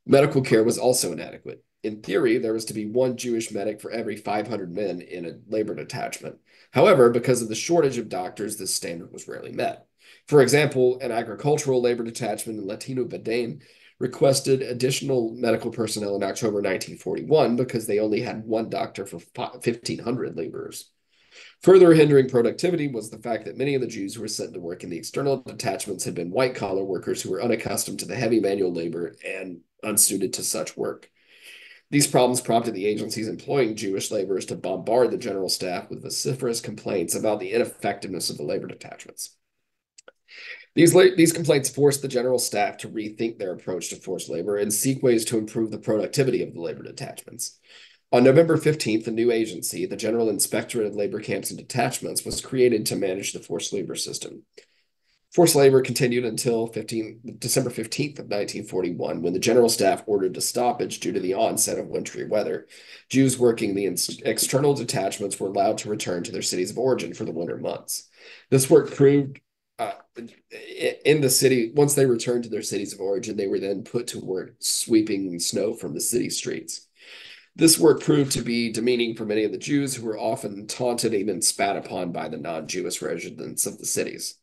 Medical care was also inadequate. In theory, there was to be one Jewish medic for every 500 men in a labor detachment. However, because of the shortage of doctors, this standard was rarely met. For example, an agricultural labor detachment in Latino Badane requested additional medical personnel in October 1941 because they only had one doctor for 1,500 laborers. Further hindering productivity was the fact that many of the Jews who were sent to work in the external detachments had been white-collar workers who were unaccustomed to the heavy manual labor and unsuited to such work. These problems prompted the agencies employing Jewish laborers to bombard the general staff with vociferous complaints about the ineffectiveness of the labor detachments. These complaints forced the general staff to rethink their approach to forced labor and seek ways to improve the productivity of the labor detachments. On November 15th, a new agency, the General Inspectorate of Labor Camps and Detachments, was created to manage the forced labor system. Forced labor continued until December 15th of 1941, when the general staff ordered a stoppage due to the onset of wintry weather. Jews working the external detachments were allowed to return to their cities of origin for the winter months. This work proved in the city, once they returned to their cities of origin, they were then put to work sweeping snow from the city streets. This work proved to be demeaning for many of the Jews, who were often taunted and even spat upon by the non-Jewish residents of the cities.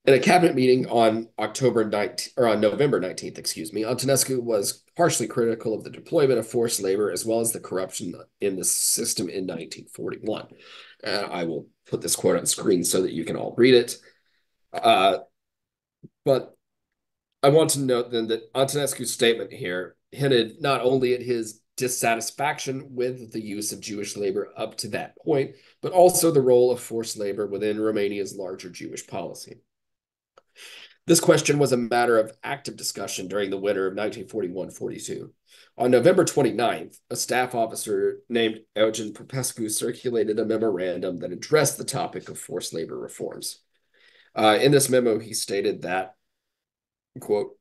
In a cabinet meeting on November 19th, Antonescu was harshly critical of the deployment of forced labor as well as the corruption in the system in 1941. I will put this quote on the screen so that you can all read it. But I want to note then that Antonescu's statement here hinted not only at his dissatisfaction with the use of Jewish labor up to that point, but also the role of forced labor within Romania's larger Jewish policy. This question was a matter of active discussion during the winter of 1941-42. On November 29th, a staff officer named Eugen Popescu circulated a memorandum that addressed the topic of forced labor reforms. In this memo, he stated that, quote,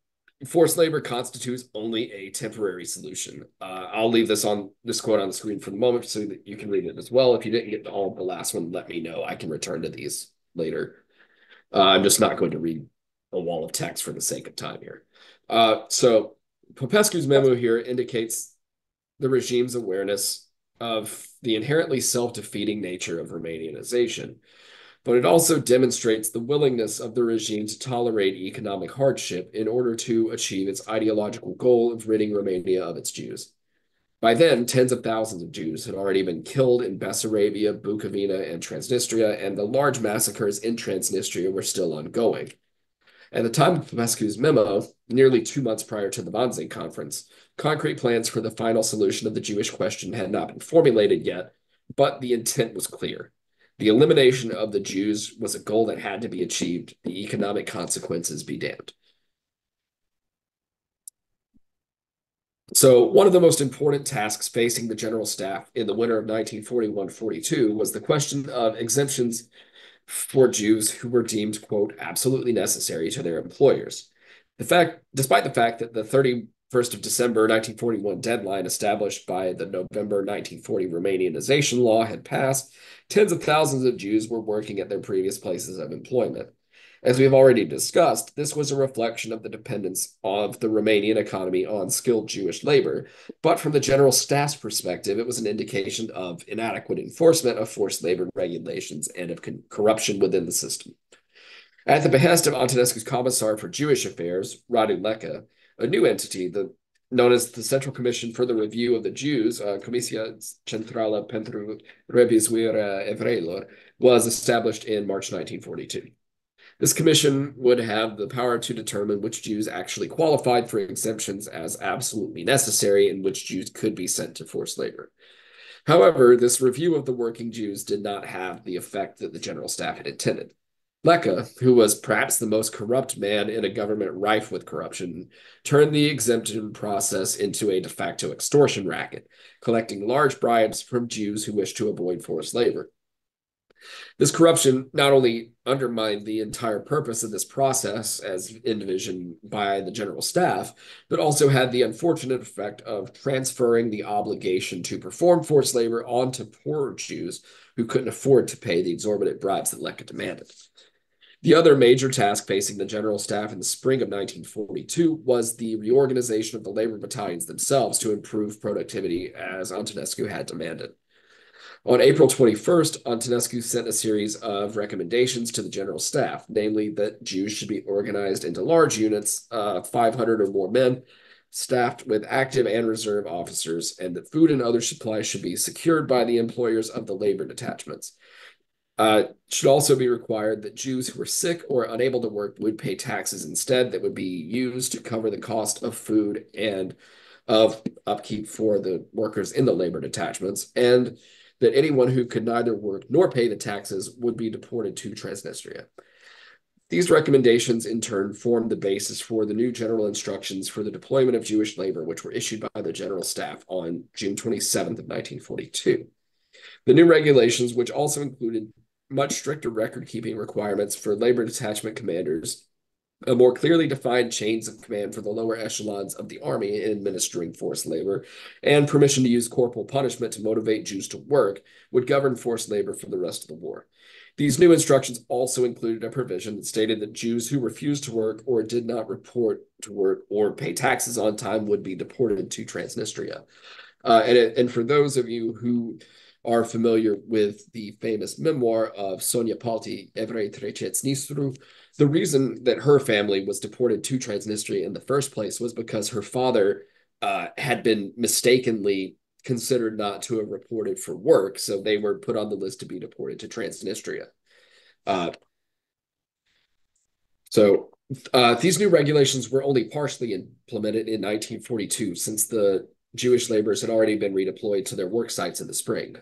forced labor constitutes only a temporary solution. I'll leave this quote on the screen for the moment so that you can read it as well. If you didn't get to all of the last one, let me know. I can return to these later. I'm just not going to read a wall of text for the sake of time here. So Popescu's memo here indicates the regime's awareness of the inherently self-defeating nature of Romanianization, but it also demonstrates the willingness of the regime to tolerate economic hardship in order to achieve its ideological goal of ridding Romania of its Jews. By then, tens of thousands of Jews had already been killed in Bessarabia, Bukovina, and Transnistria, and the large massacres in Transnistria were still ongoing. At the time of Popescu's memo, nearly 2 months prior to the Wannsee Conference, concrete plans for the final solution of the Jewish question had not been formulated yet, but the intent was clear. The elimination of the Jews was a goal that had to be achieved, the economic consequences be damned. So one of the most important tasks facing the general staff in the winter of 1941-42 was the question of exemptions for Jews who were deemed, quote, absolutely necessary to their employers. Despite the fact that the 31st of December 1941 deadline established by the November 1940 Romanianization law had passed, tens of thousands of Jews were working at their previous places of employment. As we have already discussed, this was a reflection of the dependence of the Romanian economy on skilled Jewish labor, but from the general staff's perspective, it was an indication of inadequate enforcement of forced labor regulations and of corruption within the system. At the behest of Antonescu's Commissar for Jewish Affairs, Radu Leka, a new entity known as the Central Commission for the Review of the Jews, Comisia Centrală pentru Revizuirea Evreilor, was established in March 1942. This commission would have the power to determine which Jews actually qualified for exemptions as absolutely necessary and which Jews could be sent to forced labor. However, this review of the working Jews did not have the effect that the general staff had intended. Leka, who was perhaps the most corrupt man in a government rife with corruption, turned the exemption process into a de facto extortion racket, collecting large bribes from Jews who wished to avoid forced labor. This corruption not only undermined the entire purpose of this process as envisioned by the general staff, but also had the unfortunate effect of transferring the obligation to perform forced labor onto poorer Jews who couldn't afford to pay the exorbitant bribes that Leka demanded. The other major task facing the general staff in the spring of 1942 was the reorganization of the labor battalions themselves to improve productivity as Antonescu had demanded. On April 21st, Antonescu sent a series of recommendations to the General Staff, namely that Jews should be organized into large units, 500 or more men, staffed with active and reserve officers, and that food and other supplies should be secured by the employers of the labor detachments. Should also be required that Jews who were sick or unable to work would pay taxes instead that would be used to cover the cost of food and of upkeep for the workers in the labor detachments, and that anyone who could neither work nor pay the taxes would be deported to Transnistria. These recommendations, in turn, formed the basis for the new general instructions for the deployment of Jewish labor, which were issued by the General Staff on June 27th of 1942. The new regulations, which also included much stricter record-keeping requirements for labor detachment commanders, a more clearly defined chains of command for the lower echelons of the army in administering forced labor, and permission to use corporal punishment to motivate Jews to work, would govern forced labor for the rest of the war. These new instructions also included a provision that stated that Jews who refused to work or did not report to work or pay taxes on time would be deported to Transnistria. And for those of you who are familiar with the famous memoir of Sonia Palti, Evrei Trecețnistru, the reason that her family was deported to Transnistria in the first place was because her father had been mistakenly considered not to have reported for work, so they were put on the list to be deported to Transnistria. These new regulations were only partially implemented in 1942, since the Jewish laborers had already been redeployed to their work sites in the spring.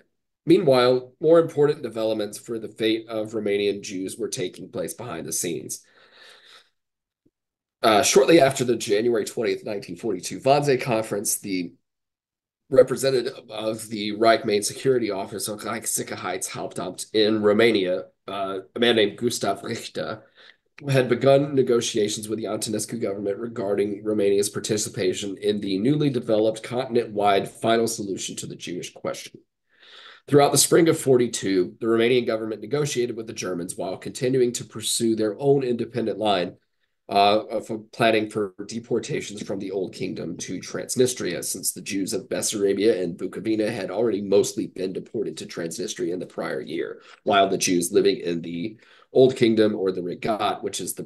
Meanwhile, more important developments for the fate of Romanian Jews were taking place behind the scenes. Shortly after the January 20th, 1942 Wannsee Conference, the representative of the Reich Main Security Office of Reichssicherheitshauptamt in Romania, a man named Gustav Richter, had begun negotiations with the Antonescu government regarding Romania's participation in the newly developed continent-wide final solution to the Jewish question. Throughout the spring of 42, the Romanian government negotiated with the Germans while continuing to pursue their own independent line of planning for deportations from the Old Kingdom to Transnistria, since the Jews of Bessarabia and Bukovina had already mostly been deported to Transnistria in the prior year, while the Jews living in the Old Kingdom or the Regat, which is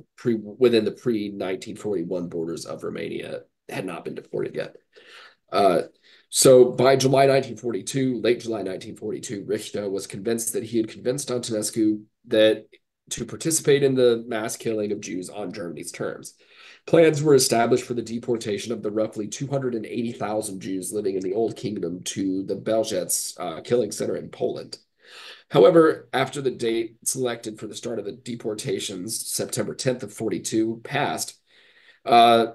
within the pre-1941 borders of Romania, had not been deported yet. So by July 1942, late July 1942, Richter was convinced that he had convinced Antonescu that to participate in the mass killing of Jews on Germany's terms. Plans were established for the deportation of the roughly 280,000 Jews living in the Old Kingdom to the Belzec killing center in Poland. However, after the date selected for the start of the deportations, September 10th of 42, passed, there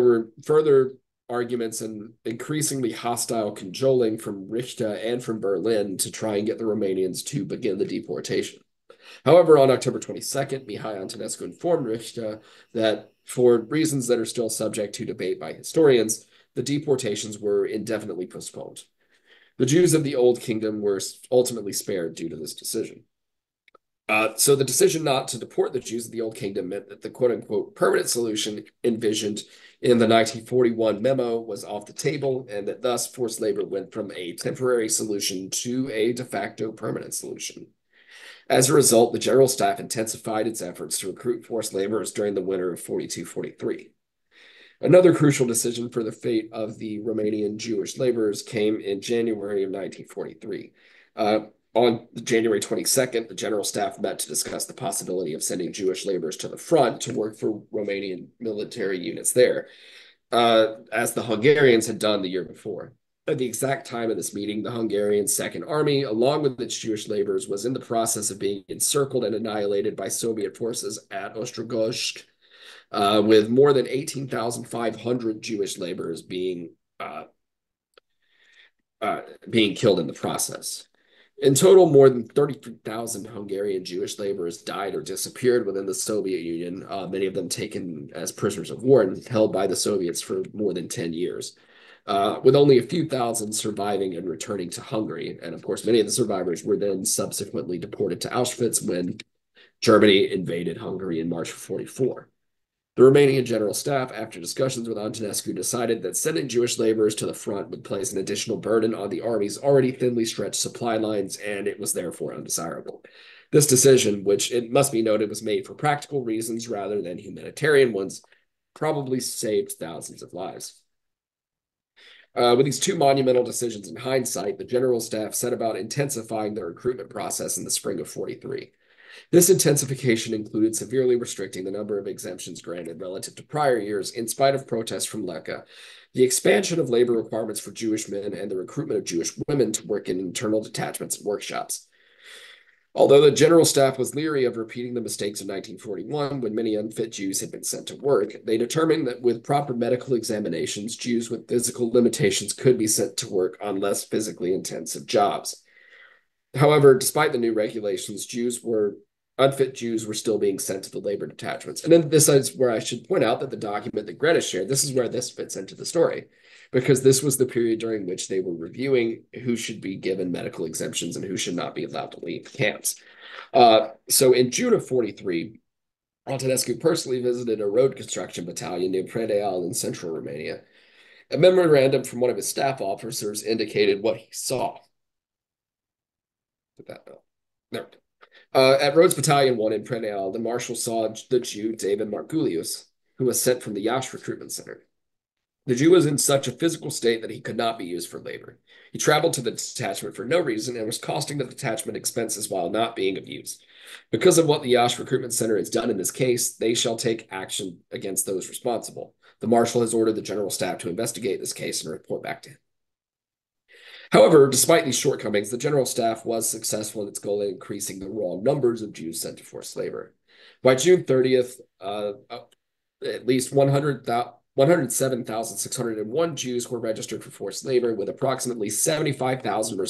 were further arguments and increasingly hostile cajoling from Richter and from Berlin to try and get the Romanians to begin the deportation. However, on October 22nd, Mihai Antonescu informed Richter that for reasons that are still subject to debate by historians, the deportations were indefinitely postponed. The Jews of the Old Kingdom were ultimately spared due to this decision. So the decision not to deport the Jews of the Old Kingdom meant that the quote-unquote permanent solution envisioned in the 1941 memo was off the table, and that thus forced labor went from a temporary solution to a de facto permanent solution. As a result, the General Staff intensified its efforts to recruit forced laborers during the winter of 42-43. Another crucial decision for the fate of the Romanian Jewish laborers came in January of 1943. On January 22nd, the General Staff met to discuss the possibility of sending Jewish laborers to the front to work for Romanian military units there, as the Hungarians had done the year before. At the exact time of this meeting, the Hungarian Second Army, along with its Jewish laborers, was in the process of being encircled and annihilated by Soviet forces at Ostrogozhsk, with more than 18,500 Jewish laborers being killed in the process. In total, more than 33,000 Hungarian Jewish laborers died or disappeared within the Soviet Union, many of them taken as prisoners of war and held by the Soviets for more than 10 years. With only a few thousand surviving and returning to Hungary. And of course, many of the survivors were then subsequently deported to Auschwitz when Germany invaded Hungary in March of 44. The Romanian General Staff, after discussions with Antonescu, decided that sending Jewish laborers to the front would place an additional burden on the army's already thinly stretched supply lines, and it was therefore undesirable. This decision, which it must be noted was made for practical reasons rather than humanitarian ones, probably saved thousands of lives. With these two monumental decisions in hindsight, the General Staff set about intensifying the recruitment process in the spring of 43. This intensification included severely restricting the number of exemptions granted relative to prior years, in spite of protests from Lecca, the expansion of labor requirements for Jewish men, and the recruitment of Jewish women to work in internal detachments and workshops. Although the General Staff was leery of repeating the mistakes of 1941, when many unfit Jews had been sent to work, they determined that with proper medical examinations, Jews with physical limitations could be sent to work on less physically intensive jobs. However, despite the new regulations, unfit Jews were still being sent to the labor detachments. And then this is where I should point out that the document that Greta shared, this is where this fits into the story, because this was the period during which they were reviewing who should be given medical exemptions and who should not be allowed to leave camps. So in June of 43, Antonescu personally visited a road construction battalion near Predeal in central Romania. A memorandum from one of his staff officers indicated what he saw. Put that up. There. At Rhodes Battalion 1 in Predeal, the marshal saw the Jew David Margulius, who was sent from the Yash recruitment center. The Jew was in such a physical state that he could not be used for labor. He traveled to the detachment for no reason and was costing the detachment expenses while not being of use. Because of what the Yash recruitment center has done in this case, they shall take action against those responsible. The marshal has ordered the General Staff to investigate this case and report back to him. However, despite these shortcomings, the General Staff was successful in its goal in increasing the raw numbers of Jews sent to forced labor. By June 30th, at least 107,601 Jews were registered for forced labor, with approximately 75,000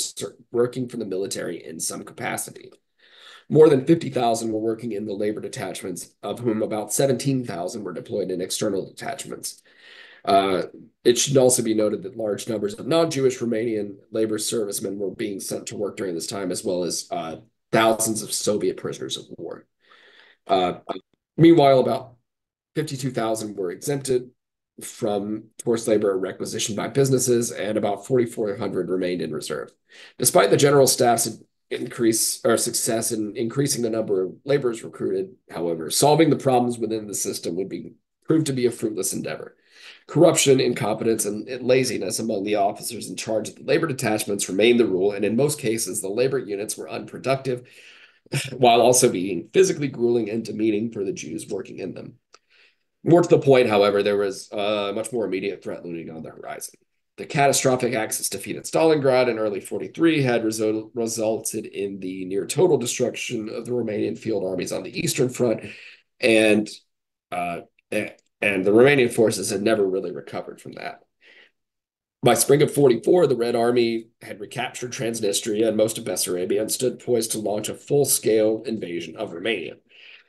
working for the military in some capacity. More than 50,000 were working in the labor detachments, of whom about 17,000 were deployed in external detachments. It should also be noted that large numbers of non-Jewish Romanian labor servicemen were being sent to work during this time, as well as thousands of Soviet prisoners of war. Meanwhile, about 52,000 were exempted from forced labor requisitioned by businesses, and about 4,400 remained in reserve. Despite the General Staff's success in increasing the number of laborers recruited, however, solving the problems within the system would prove to be a fruitless endeavor. Corruption, incompetence, and laziness among the officers in charge of the labor detachments remained the rule, and in most cases, the labor units were unproductive, while also being physically grueling and demeaning for the Jews working in them. More to the point, however, there was a much more immediate threat looming on the horizon. The catastrophic Axis defeat at Stalingrad in early 43 had resulted in the near total destruction of the Romanian field armies on the Eastern Front, and the Romanian forces had never really recovered from that. By spring of 44, the Red Army had recaptured Transnistria and most of Bessarabia and stood poised to launch a full-scale invasion of Romania.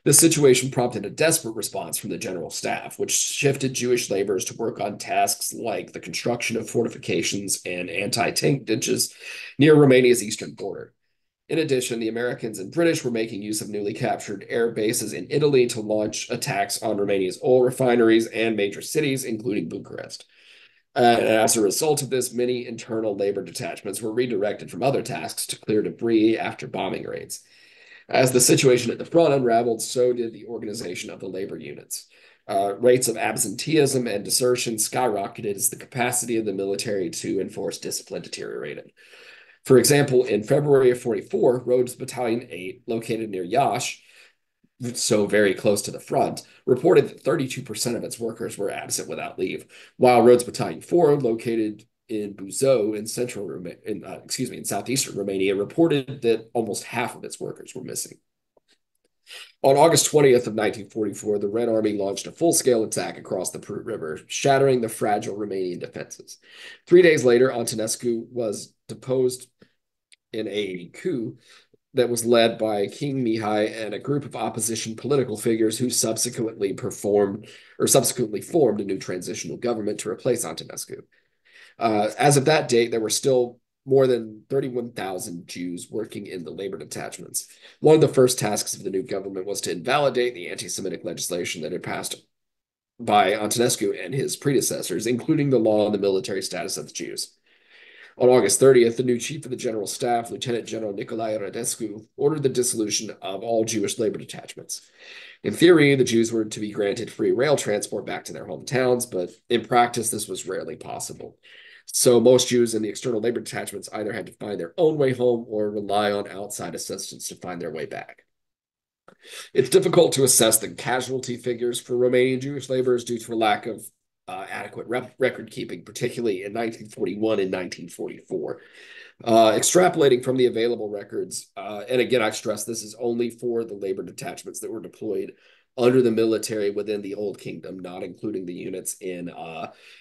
This situation prompted a desperate response from the General Staff, which shifted Jewish laborers to work on tasks like the construction of fortifications and anti-tank ditches near Romania's eastern border. In addition, the Americans and British were making use of newly captured air bases in Italy to launch attacks on Romania's oil refineries and major cities, including Bucharest. As a result of this, many internal labor detachments were redirected from other tasks to clear debris after bombing raids. As the situation at the front unraveled, so did the organization of the labor units. Rates of absenteeism and desertion skyrocketed as the capacity of the military to enforce discipline deteriorated. For example, in February of 44, Rhodes Battalion 8, located near Yash, so very close to the front, reported that 32% of its workers were absent without leave, while Rhodes Battalion 4, located in Buzău in southeastern Romania, reported that almost half of its workers were missing. On August 20th of 1944, the Red Army launched a full-scale attack across the Prut River, shattering the fragile Romanian defenses. 3 days later, Antonescu was deposed in a coup that was led by King Mihai and a group of opposition political figures who subsequently formed a new transitional government to replace Antonescu. As of that date, there were still more than 31,000 Jews working in the labor detachments. One of the first tasks of the new government was to invalidate the anti-Semitic legislation that had passed by Antonescu and his predecessors, including the law on the military status of the Jews. On August 30th, the new chief of the General Staff, Lieutenant General Nicolae Radescu, ordered the dissolution of all Jewish labor detachments. In theory, the Jews were to be granted free rail transport back to their hometowns, but in practice, this was rarely possible. So most Jews in the external labor detachments either had to find their own way home or rely on outside assistance to find their way back. It's difficult to assess the casualty figures for Romanian Jewish laborers due to a lack of adequate record keeping, particularly in 1941 and 1944. Extrapolating from the available records, and again, I stress this is only for the labor detachments that were deployed under the military within the Old Kingdom, not including the units in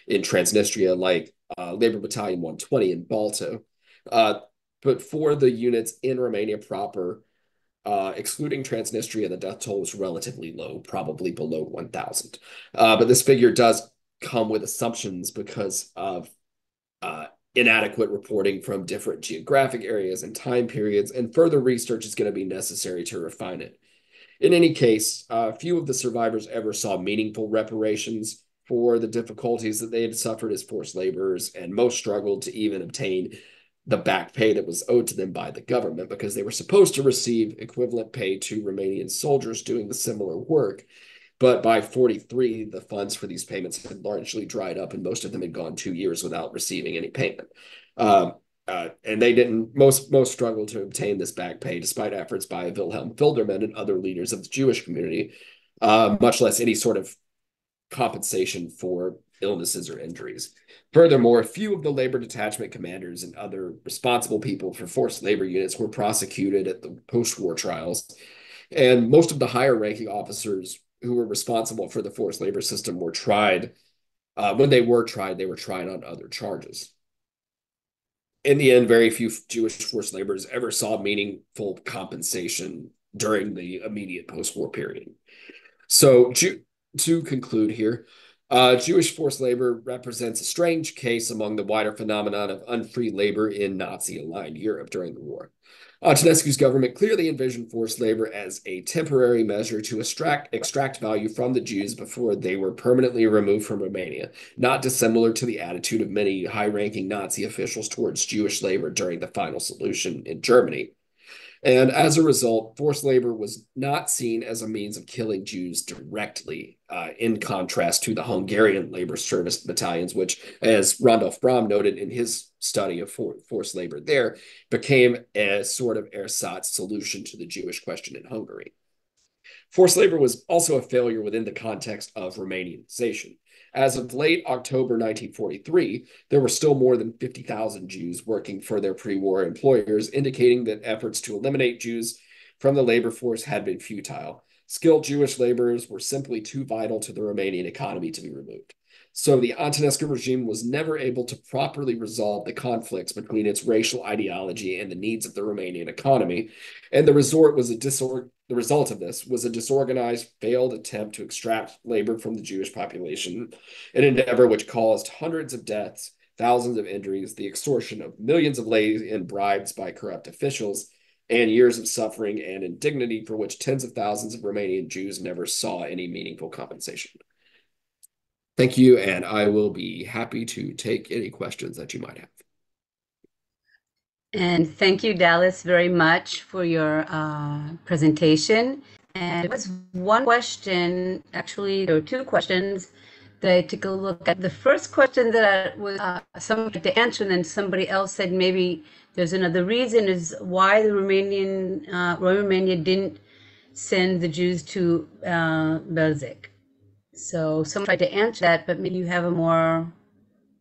Transnistria, like Labor Battalion 120 in Balto. But for the units in Romania proper, excluding Transnistria, the death toll was relatively low, probably below 1,000. But this figure does come with assumptions because of inadequate reporting from different geographic areas and time periods, and further research is going to be necessary to refine it. In any case, few of the survivors ever saw meaningful reparations for the difficulties that they had suffered as forced laborers, and most struggled to even obtain the back pay that was owed to them by the government, because they were supposed to receive equivalent pay to Romanian soldiers doing the similar work. But by 43, the funds for these payments had largely dried up, and most of them had gone 2 years without receiving any payment. And they didn't, most struggled to obtain this back pay despite efforts by Wilhelm Filderman and other leaders of the Jewish community, much less any sort of compensation for illnesses or injuries. Furthermore, few of the labor detachment commanders and other responsible people for forced labor units were prosecuted at the post-war trials, and most of the higher ranking officers who were responsible for the forced labor system were tried. When they were tried on other charges. In the end, very few Jewish forced laborers ever saw meaningful compensation during the immediate post-war period. So to conclude here, Jewish forced labor represents a strange case among the wider phenomenon of unfree labor in Nazi-aligned Europe during the war. Antonescu's government clearly envisioned forced labor as a temporary measure to extract value from the Jews before they were permanently removed from Romania, not dissimilar to the attitude of many high-ranking Nazi officials towards Jewish labor during the final solution in Germany. And as a result, forced labor was not seen as a means of killing Jews directly, in contrast to the Hungarian labor service battalions, which, as Randolph Brahm noted in his study of forced labor there, became a sort of ersatz solution to the Jewish question in Hungary. Forced labor was also a failure within the context of Romanianization. As of late October 1943, there were still more than 50,000 Jews working for their pre-war employers, indicating that efforts to eliminate Jews from the labor force had been futile. Skilled Jewish laborers were simply too vital to the Romanian economy to be removed. So the Antonescu regime was never able to properly resolve the conflicts between its racial ideology and the needs of the Romanian economy, and the result of this was a disorganized, failed attempt to extract labor from the Jewish population, an endeavor which caused hundreds of deaths, thousands of injuries, the extortion of millions of lei in bribes by corrupt officials, and years of suffering and indignity for which tens of thousands of Romanian Jews never saw any meaningful compensation. Thank you, and I will be happy to take any questions that you might have. And thank you, Dallas, very much for your presentation. And there was one question, actually, there were two questions that I took a look at. The first question that was somebody to answer, and then somebody else said maybe there's another reason, is why the Romania didn't send the Jews to Belzec. So someone tried to answer that, but maybe you have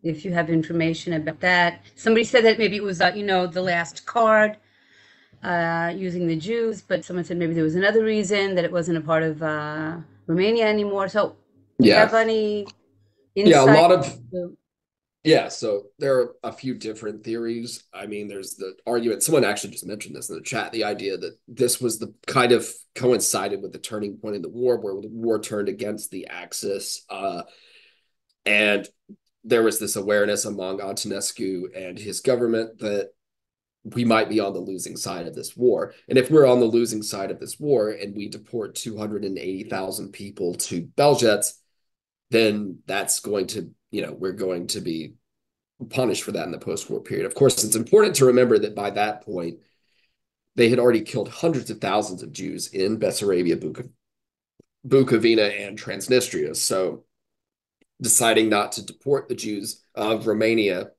if you have information about that. Somebody said that maybe it was, the last card using the Jews, but someone said maybe there was another reason, that it wasn't a part of Romania anymore. So do you have any insight? So there are a few different theories. I mean, there's the argument, someone actually just mentioned this in the chat, the idea that this was the kind of coincided with the turning point in the war, where the war turned against the Axis. And there was this awareness among Antonescu and his government that we might be on the losing side of this war. And if we're on the losing side of this war and we deport 280,000 people to Belzec, then that's going to, we're going to be punished for that in the post-war period. Of course, it's important to remember that by that point, they had already killed hundreds of thousands of Jews in Bessarabia, Bukovina, and Transnistria. So deciding not to deport the Jews of Romania,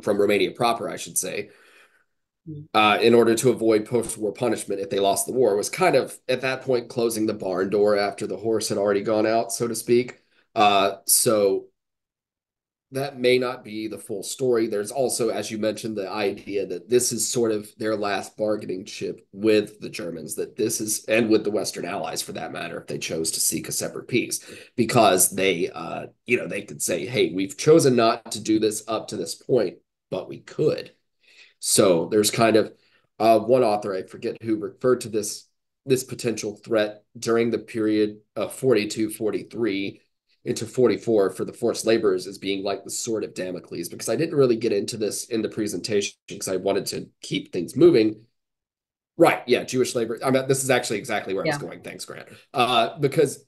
from Romania proper, I should say, in order to avoid post-war punishment if they lost the war, was kind of, at that point, closing the barn door after the horse had already gone out, so to speak. So that may not be the full story. There's also, as you mentioned, the idea that this is sort of their last bargaining chip with the Germans, that this is, and with the Western Allies for that matter, if they chose to seek a separate peace, because they, they could say, hey, we've chosen not to do this up to this point, but we could. So there's kind of one author, I forget who, referred to this potential threat during the period of 42, 43 into 44 for the forced laborers as being like the sword of Damocles, because I didn't really get into this in the presentation because I wanted to keep things moving. Right, yeah, Jewish labor. I mean, this is actually exactly where I was going. Thanks, Grant. Because,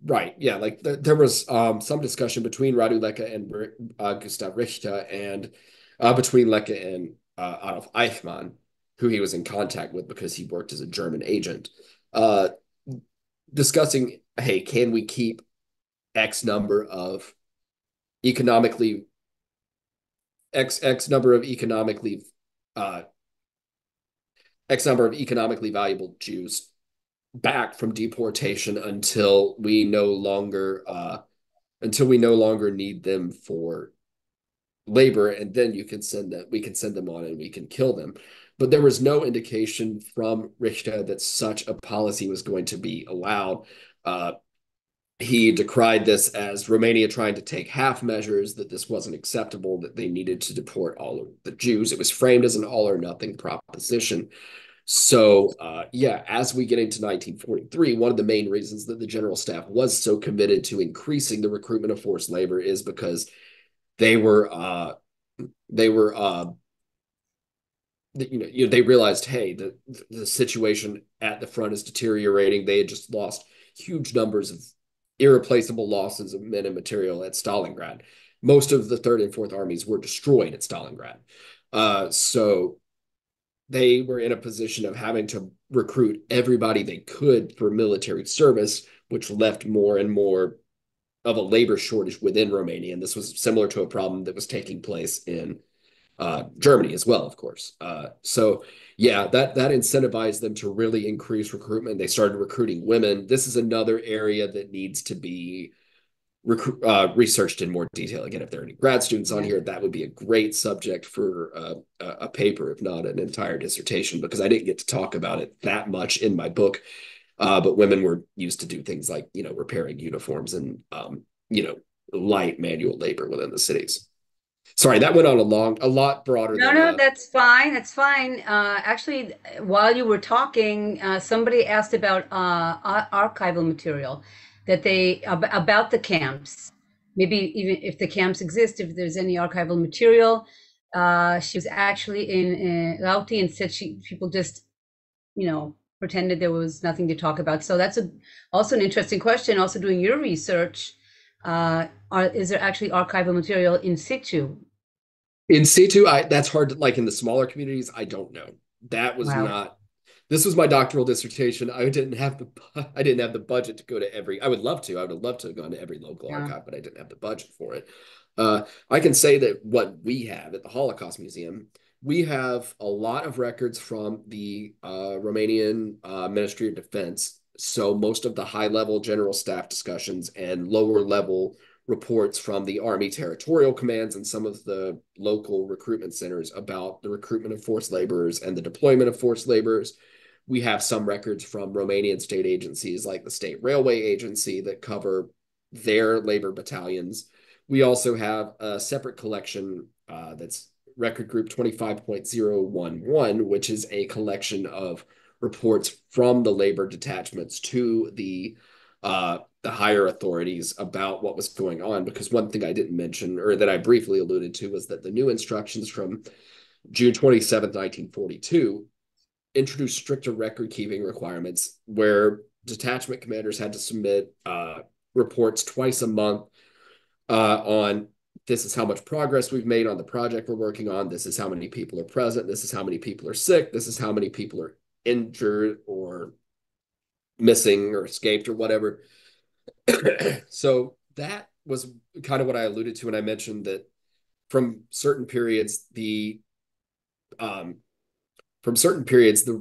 right, yeah, like there was some discussion between Radu Lecca and Gustav Richter, and between Lecca and Adolf Eichmann, who he was in contact with because he worked as a German agent, discussing, hey, can we keep X number of economically valuable Jews back from deportation until we no longer need them for labor, and then we can send them on and we can kill them. But there was no indication from Richter that such a policy was going to be allowed. He decried this as Romania trying to take half measures, that this wasn't acceptable, that they needed to deport all of the Jews. It was framed as an all or nothing proposition. So, as we get into 1943, one of the main reasons that the General Staff was so committed to increasing the recruitment of forced labor is because they realized, hey, the situation at the front is deteriorating. They had just lost huge numbers of irreplaceable losses of men and material at Stalingrad. Most of the Third and Fourth Armies were destroyed at Stalingrad. So they were in a position of having to recruit everybody they could for military service, which left more and more of a labor shortage within Romania. And this was similar to a problem that was taking place in Germany as well, of course. That incentivized them to really increase recruitment. They started recruiting women. This is another area that needs to be researched in more detail. Again, if there are any grad students on here, that would be a great subject for a paper, if not an entire dissertation, because I didn't get to talk about it that much in my book. But women were used to do things like, repairing uniforms and, light manual labor within the cities. Sorry, that went on a lot broader. No, that's fine. That's fine. Actually, while you were talking, somebody asked about archival material about the camps. Maybe even if the camps exist, if there's any archival material. She was actually in Lauti and said people just, pretended there was nothing to talk about. So that's also an interesting question. Also doing your research, is there actually archival material in situ? In situ, that's hard to, like in the smaller communities, I don't know. That was not, this was my doctoral dissertation. I didn't have the budget to go to every, I would have loved to have gone to every local archive, but I didn't have the budget for it. I can say that what we have at the Holocaust Museum, we have a lot of records from the Romanian Ministry of Defense. So most of the high-level general staff discussions and lower-level reports from the Army territorial commands and some of the local recruitment centers about the recruitment of forced laborers and the deployment of forced laborers. We have some records from Romanian state agencies like the State Railway Agency that cover their labor battalions. We also have a separate collection that's Record Group 25.011, which is a collection of reports from the labor detachments to the higher authorities about what was going on. Because one thing I didn't mention, or that I briefly alluded to, was that the new instructions from June 27th, 1942 introduced stricter record keeping requirements where detachment commanders had to submit reports twice a month on this is how much progress we've made on the project we're working on. This is how many people are present. This is how many people are sick. This is how many people are injured or missing or escaped or whatever. So that was kind of what I alluded to when I mentioned that from certain periods, the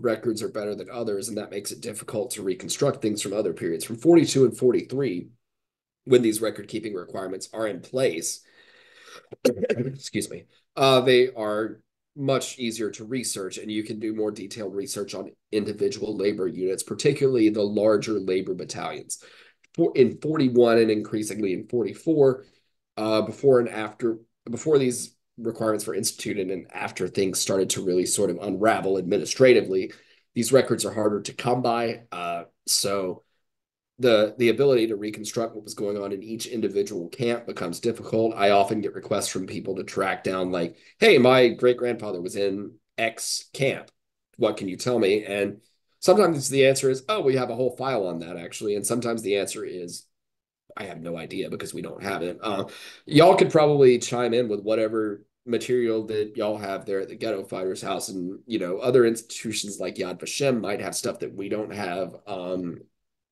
records are better than others, and that makes it difficult to reconstruct things from other periods. From 42 and 43, when these record keeping requirements are in place, excuse me, they are much easier to research, and you can do more detailed research on individual labor units, particularly the larger labor battalions. In 41 and increasingly in 44, before these requirements were instituted and after things started to really sort of unravel administratively, these records are harder to come by. So the ability to reconstruct what was going on in each individual camp becomes difficult. I often get requests from people to track down, like, hey, my great-grandfather was in X camp. What can you tell me? And sometimes the answer is, oh, we have a whole file on that, actually. And sometimes the answer is, I have no idea because we don't have it. Y'all could probably chime in with whatever material that y'all have there at the Ghetto Fighters House, and other institutions like Yad Vashem might have stuff that we don't have.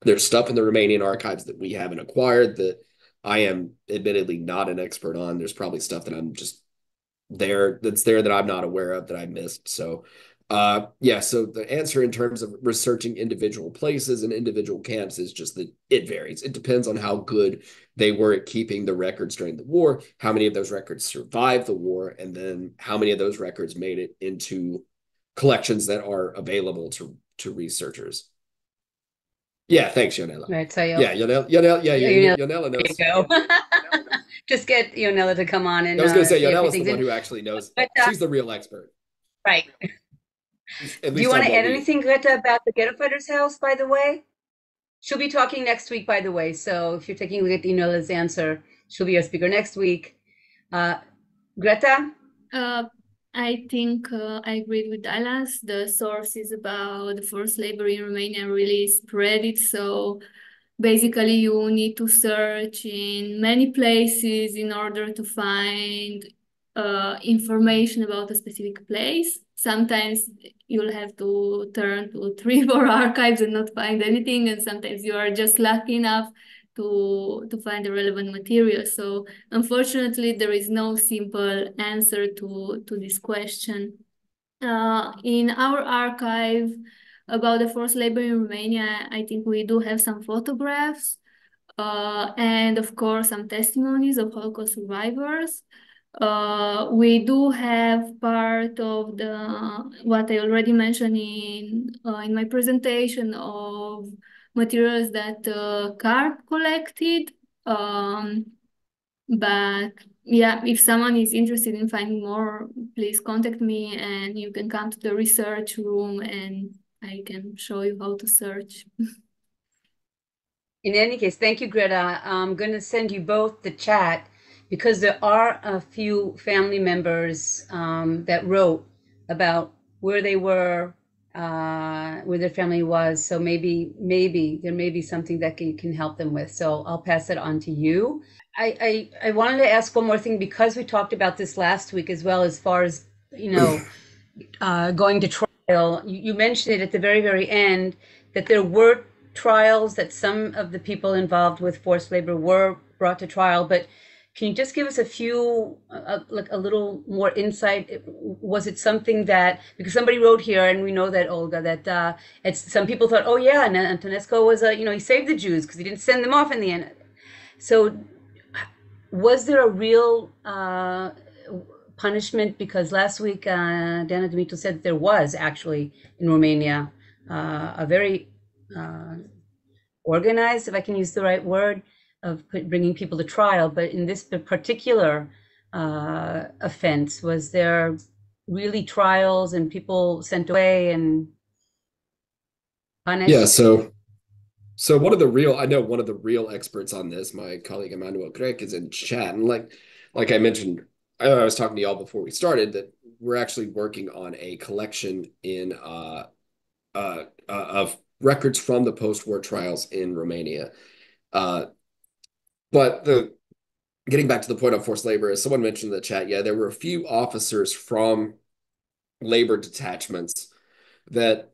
There's stuff in the Romanian archives that we haven't acquired that I am admittedly not an expert on. There's probably stuff that I'm just there that I'm not aware of that I missed. So so the answer in terms of researching individual places and individual camps is just that it varies. It depends on how good they were at keeping the records during the war, how many of those records survived the war, and then how many of those records made it into collections that are available to researchers. Yeah, thanks, Yonela. Right, so Yonela knows. Go. Just get Yonela to come on and I was going to say Yonela's the one who actually knows. But, she's the real expert. Right. Do you want to add anything, Greta, about the Ghetto Fighters House, by the way? She'll be talking next week, by the way. So if you're taking a look at Yonela's answer, she'll be our speaker next week. Greta? I think I agree with Dallas. The sources about the forced labor in Romania really spread it. So basically, you need to search in many places in order to find information about a specific place. Sometimes you'll have to turn to 3 or 4 archives and not find anything, and sometimes you are just lucky enough to find the relevant material. So unfortunately, there is no simple answer to this question. In our archive about the forced labor in Romania, I think we do have some photographs and of course some testimonies of Holocaust survivors. We do have part of what I already mentioned in my presentation of materials that CARP collected. But yeah, if someone is interested in finding more, please contact me and you can come to the research room and I can show you how to search. In any case, thank you, Greta. I'm going to send you both the chat because there are a few family members that wrote about where they were, where their family was. So maybe there may be something that can help them with. So I'll pass it on to you. I wanted to ask one more thing because we talked about this last week as well, as far as, going to trial. You mentioned it at the very, very end that there were trials, that some of the people involved with forced labor were brought to trial, but can you just give us a few, like a little more insight? Was it something that, because somebody wrote here, and we know that, Olga, that some people thought, oh yeah, and Antonescu was he saved the Jews because he didn't send them off in the end. So was there a real punishment? Because last week, Dana Dumitru said that there was actually in Romania a very organized, if I can use the right word, of bringing people to trial. But in this particular offense, was there really trials and people sent away and punished? Yeah, so one of the real experts on this, my colleague Emmanuel Grek, is in chat. And like I mentioned, I was talking to y'all before we started that we're actually working on a collection in of records from the post-war trials in Romania. But getting back to the point of forced labor, as someone mentioned in the chat, yeah, there were a few officers from labor detachments that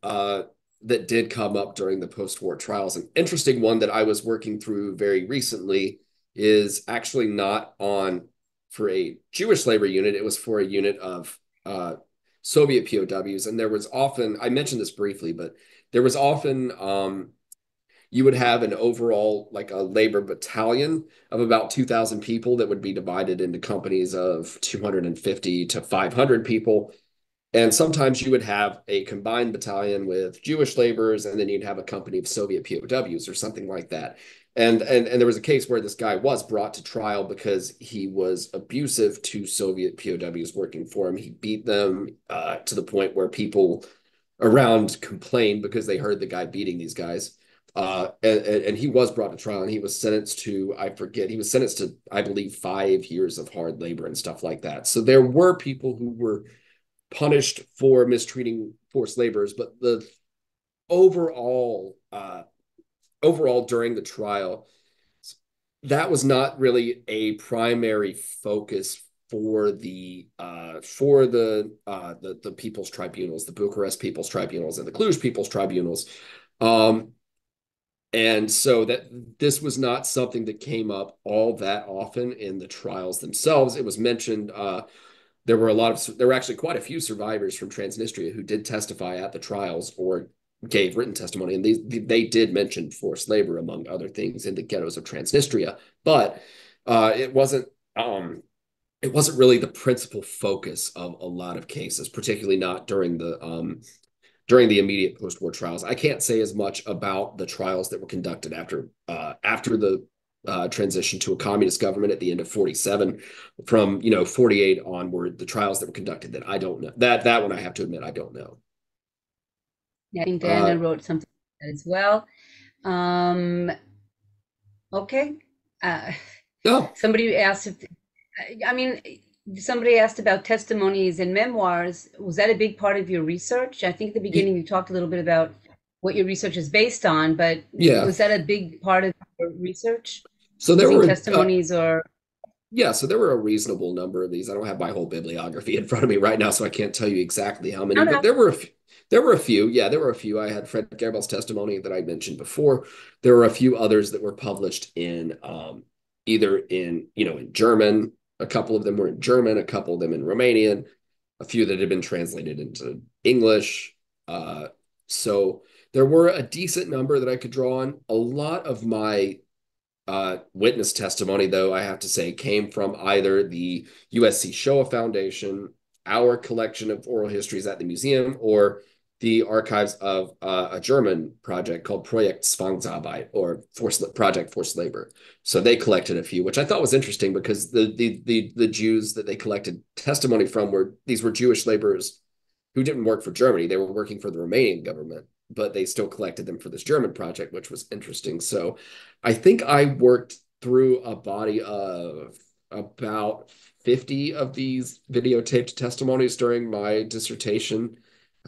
did come up during the post-war trials. An interesting one that I was working through very recently is actually not on for a Jewish labor unit. It was for a unit of Soviet POWs. And there was often, I mentioned this briefly, but there was often you would have an overall like a labor battalion of about 2,000 people that would be divided into companies of 250 to 500 people. And sometimes you would have a combined battalion with Jewish laborers, and then you'd have a company of Soviet POWs or something like that. And there was a case where this guy was brought to trial because he was abusive to Soviet POWs working for him. He beat them to the point where people around complained because they heard the guy beating these guys. And he was brought to trial, and he was sentenced to, I forget, he was sentenced to, I believe, 5 years of hard labor and stuff like that. So there were people who were punished for mistreating forced laborers, but the overall during the trial, that was not really a primary focus for the people's tribunals, the Bucharest People's Tribunals and the Cluj People's Tribunals. And so that this was not something that came up all that often in the trials themselves. It was mentioned there were actually quite a few survivors from Transnistria who did testify at the trials or gave written testimony, and they did mention forced labor among other things in the ghettos of Transnistria, but it wasn't really the principal focus of a lot of cases, particularly not during the immediate post-war trials. I can't say as much about the trials that were conducted after the transition to a communist government at the end of 47. From 48 onward, the trials that were conducted, that I don't know. That one I have to admit I don't know. Yeah, I think Diana wrote something like that as well. Okay. Oh, Somebody asked somebody asked about testimonies and memoirs. Was that a big part of your research? I think at the beginning you talked a little bit about what your research is based on, but yeah. was that a big part of your research? So there were testimonies or yeah, so there were a reasonable number of these. I don't have my whole bibliography in front of me right now, so I can't tell you exactly how many, but there were a few. Yeah, there were a few. I had Fred Gerbel's testimony that I mentioned before. There were a few others that were published in either in German. A couple of them were in German, a couple of them in Romanian, a few that had been translated into English. So there were a decent number that I could draw on. A lot of my witness testimony, though, I have to say, came from either the USC Shoah Foundation, our collection of oral histories at the museum, or the archives of a German project called Projekt Zwangsarbeit, or Project Forced Labor. So they collected a few, which I thought was interesting because the Jews that they collected testimony from were Jewish laborers who didn't work for Germany. They were working for the Romanian government, but they still collected them for this German project, which was interesting. So I think I worked through a body of about 50 of these videotaped testimonies during my dissertation.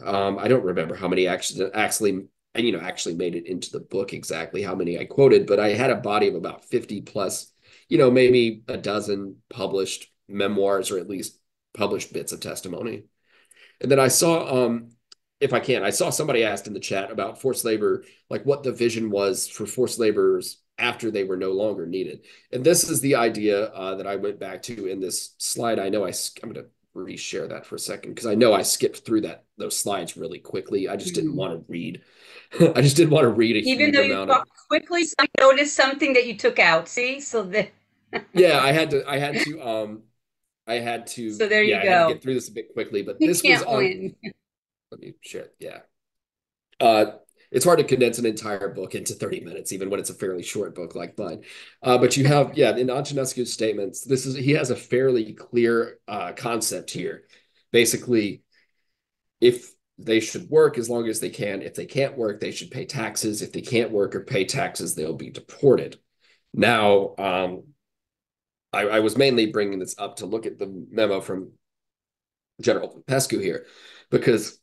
I don't remember how many actually made it into the book exactly how many I quoted, but I had a body of about 50 plus, maybe a dozen published memoirs or at least published bits of testimony. And then I saw, I saw somebody asked in the chat about forced labor, like what the vision was for forced laborers after they were no longer needed. And this is the idea that I went back to in this slide. I know I'm going to reshare that for a second because I know I skipped through those slides really quickly. I just didn't want to read. I just didn't want to read a even huge though you amount talked quickly, so I noticed something that you took out. See, so that yeah, I had to so there you I had to go. get through this a bit quickly, but You this can't was win. let me share it. Yeah. It's hard to condense an entire book into 30 minutes, even when it's a fairly short book like mine. But you have, in Antonescu's statements, he has a fairly clear concept here. Basically, if they should work as long as they can. If they can't work, they should pay taxes. If they can't work or pay taxes, they'll be deported. Now, I was mainly bringing this up to look at the memo from General Popescu here, because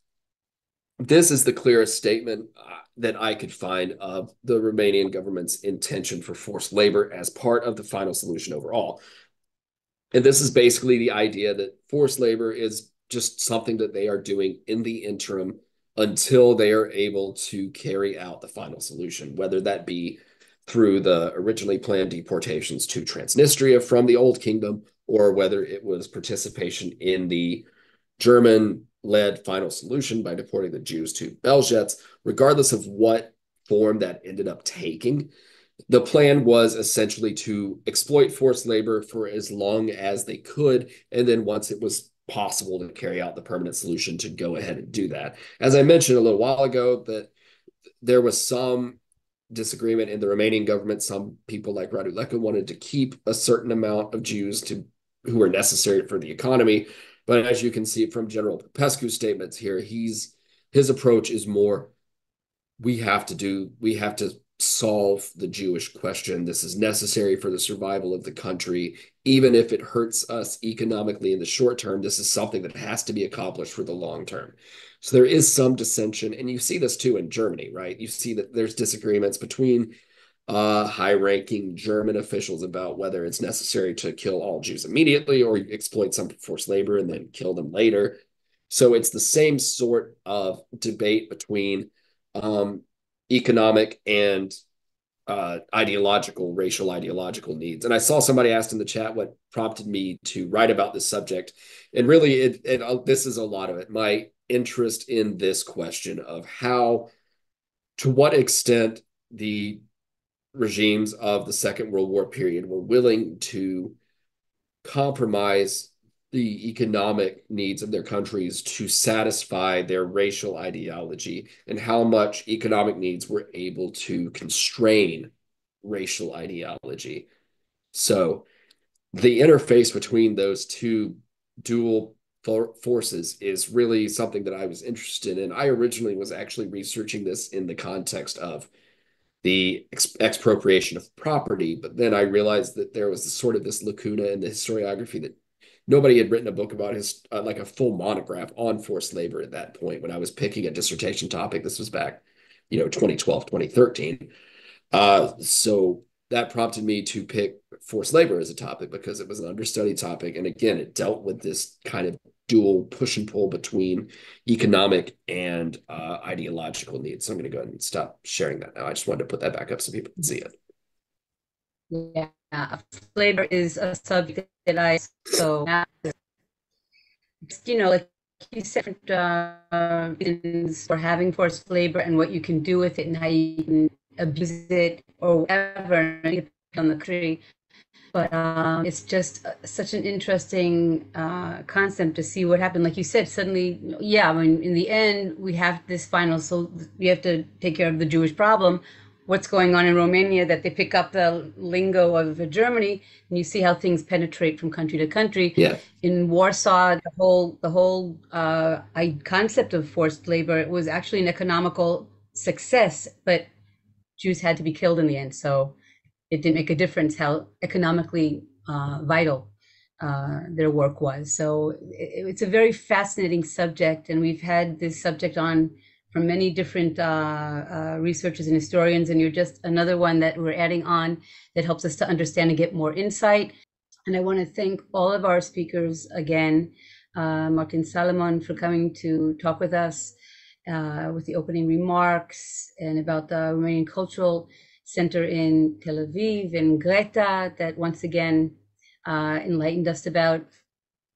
this is the clearest statement that I could find of the Romanian government's intention for forced labor as part of the final solution overall. And this is basically the idea that forced labor is just something that they are doing in the interim until they are able to carry out the final solution, whether that be through the originally planned deportations to Transnistria from the Old Kingdom, or whether it was participation in the German-led final solution by deporting the Jews to Belzec. Regardless of what form that ended up taking, the plan was essentially to exploit forced labor for as long as they could, and then once it was possible to carry out the permanent solution, to go ahead and do that. As I mentioned a little while ago, that there was some disagreement in the Romanian government. Some people like Radu Leka wanted to keep a certain amount of Jews who were necessary for the economy. But as you can see from General Popescu's statements here, his approach is more, we have to solve the Jewish question. This is necessary for the survival of the country. Even if it hurts us economically in the short term, this is something that has to be accomplished for the long term. So there is some dissension, and you see this too in Germany, right? You see that there's disagreements between high-ranking German officials about whether it's necessary to kill all Jews immediately or exploit some forced labor and then kill them later. So it's the same sort of debate between economic and racial ideological needs. And I saw somebody asked in the chat what prompted me to write about this subject. And really, this is a lot of it. My interest in this question of to what extent the regimes of the Second World War period were willing to compromise the economic needs of their countries to satisfy their racial ideology, and how much economic needs were able to constrain racial ideology. So the interface between those two dual forces is really something that I was interested in. I originally was actually researching this in the context of the expropriation of property, but then I realized that there was this lacuna in the historiography that nobody had written a book about like a full monograph on forced labor at that point when I was picking a dissertation topic. This was back, 2012, 2013. So that prompted me to pick forced labor as a topic because it was an understudied topic. And again, it dealt with this kind of dual push and pull between economic and ideological needs. So I'm going to go ahead and stop sharing that now. I just wanted to put that back up so people can see it. Yeah, labor is a subject that like you said, reasons for having forced labor and what you can do with it and how you can abuse it or whatever on the country. But it's just such an interesting concept to see what happened. Like you said, suddenly, yeah, I mean, in the end, we have this final, so we have to take care of the Jewish problem. What's going on in Romania, that they pick up the lingo of Germany, and you see how things penetrate from country to country. Yeah. In Warsaw, the whole concept of forced labor, it was actually an economical success, but Jews had to be killed in the end. So it didn't make a difference how economically vital their work was. So it's a very fascinating subject, and we've had this subject on from many different researchers and historians, and you're just another one that we're adding on that helps us to understand and get more insight. And I want to thank all of our speakers again, Martin Salamon for coming to talk with us with the opening remarks and about the Romanian Cultural Center in Tel Aviv, and Greta that once again enlightened us about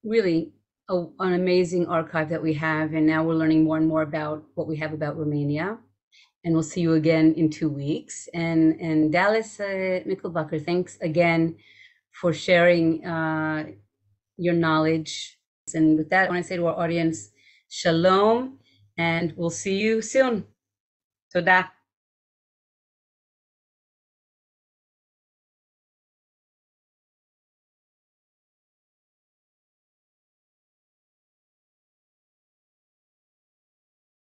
really an amazing archive that we have. And now we're learning more and more about what we have about Romania. And we'll see you again in 2 weeks. And Dallas Michelbacher, thanks again for sharing your knowledge. And with that, I want to say to our audience, shalom, and we'll see you soon. Toda.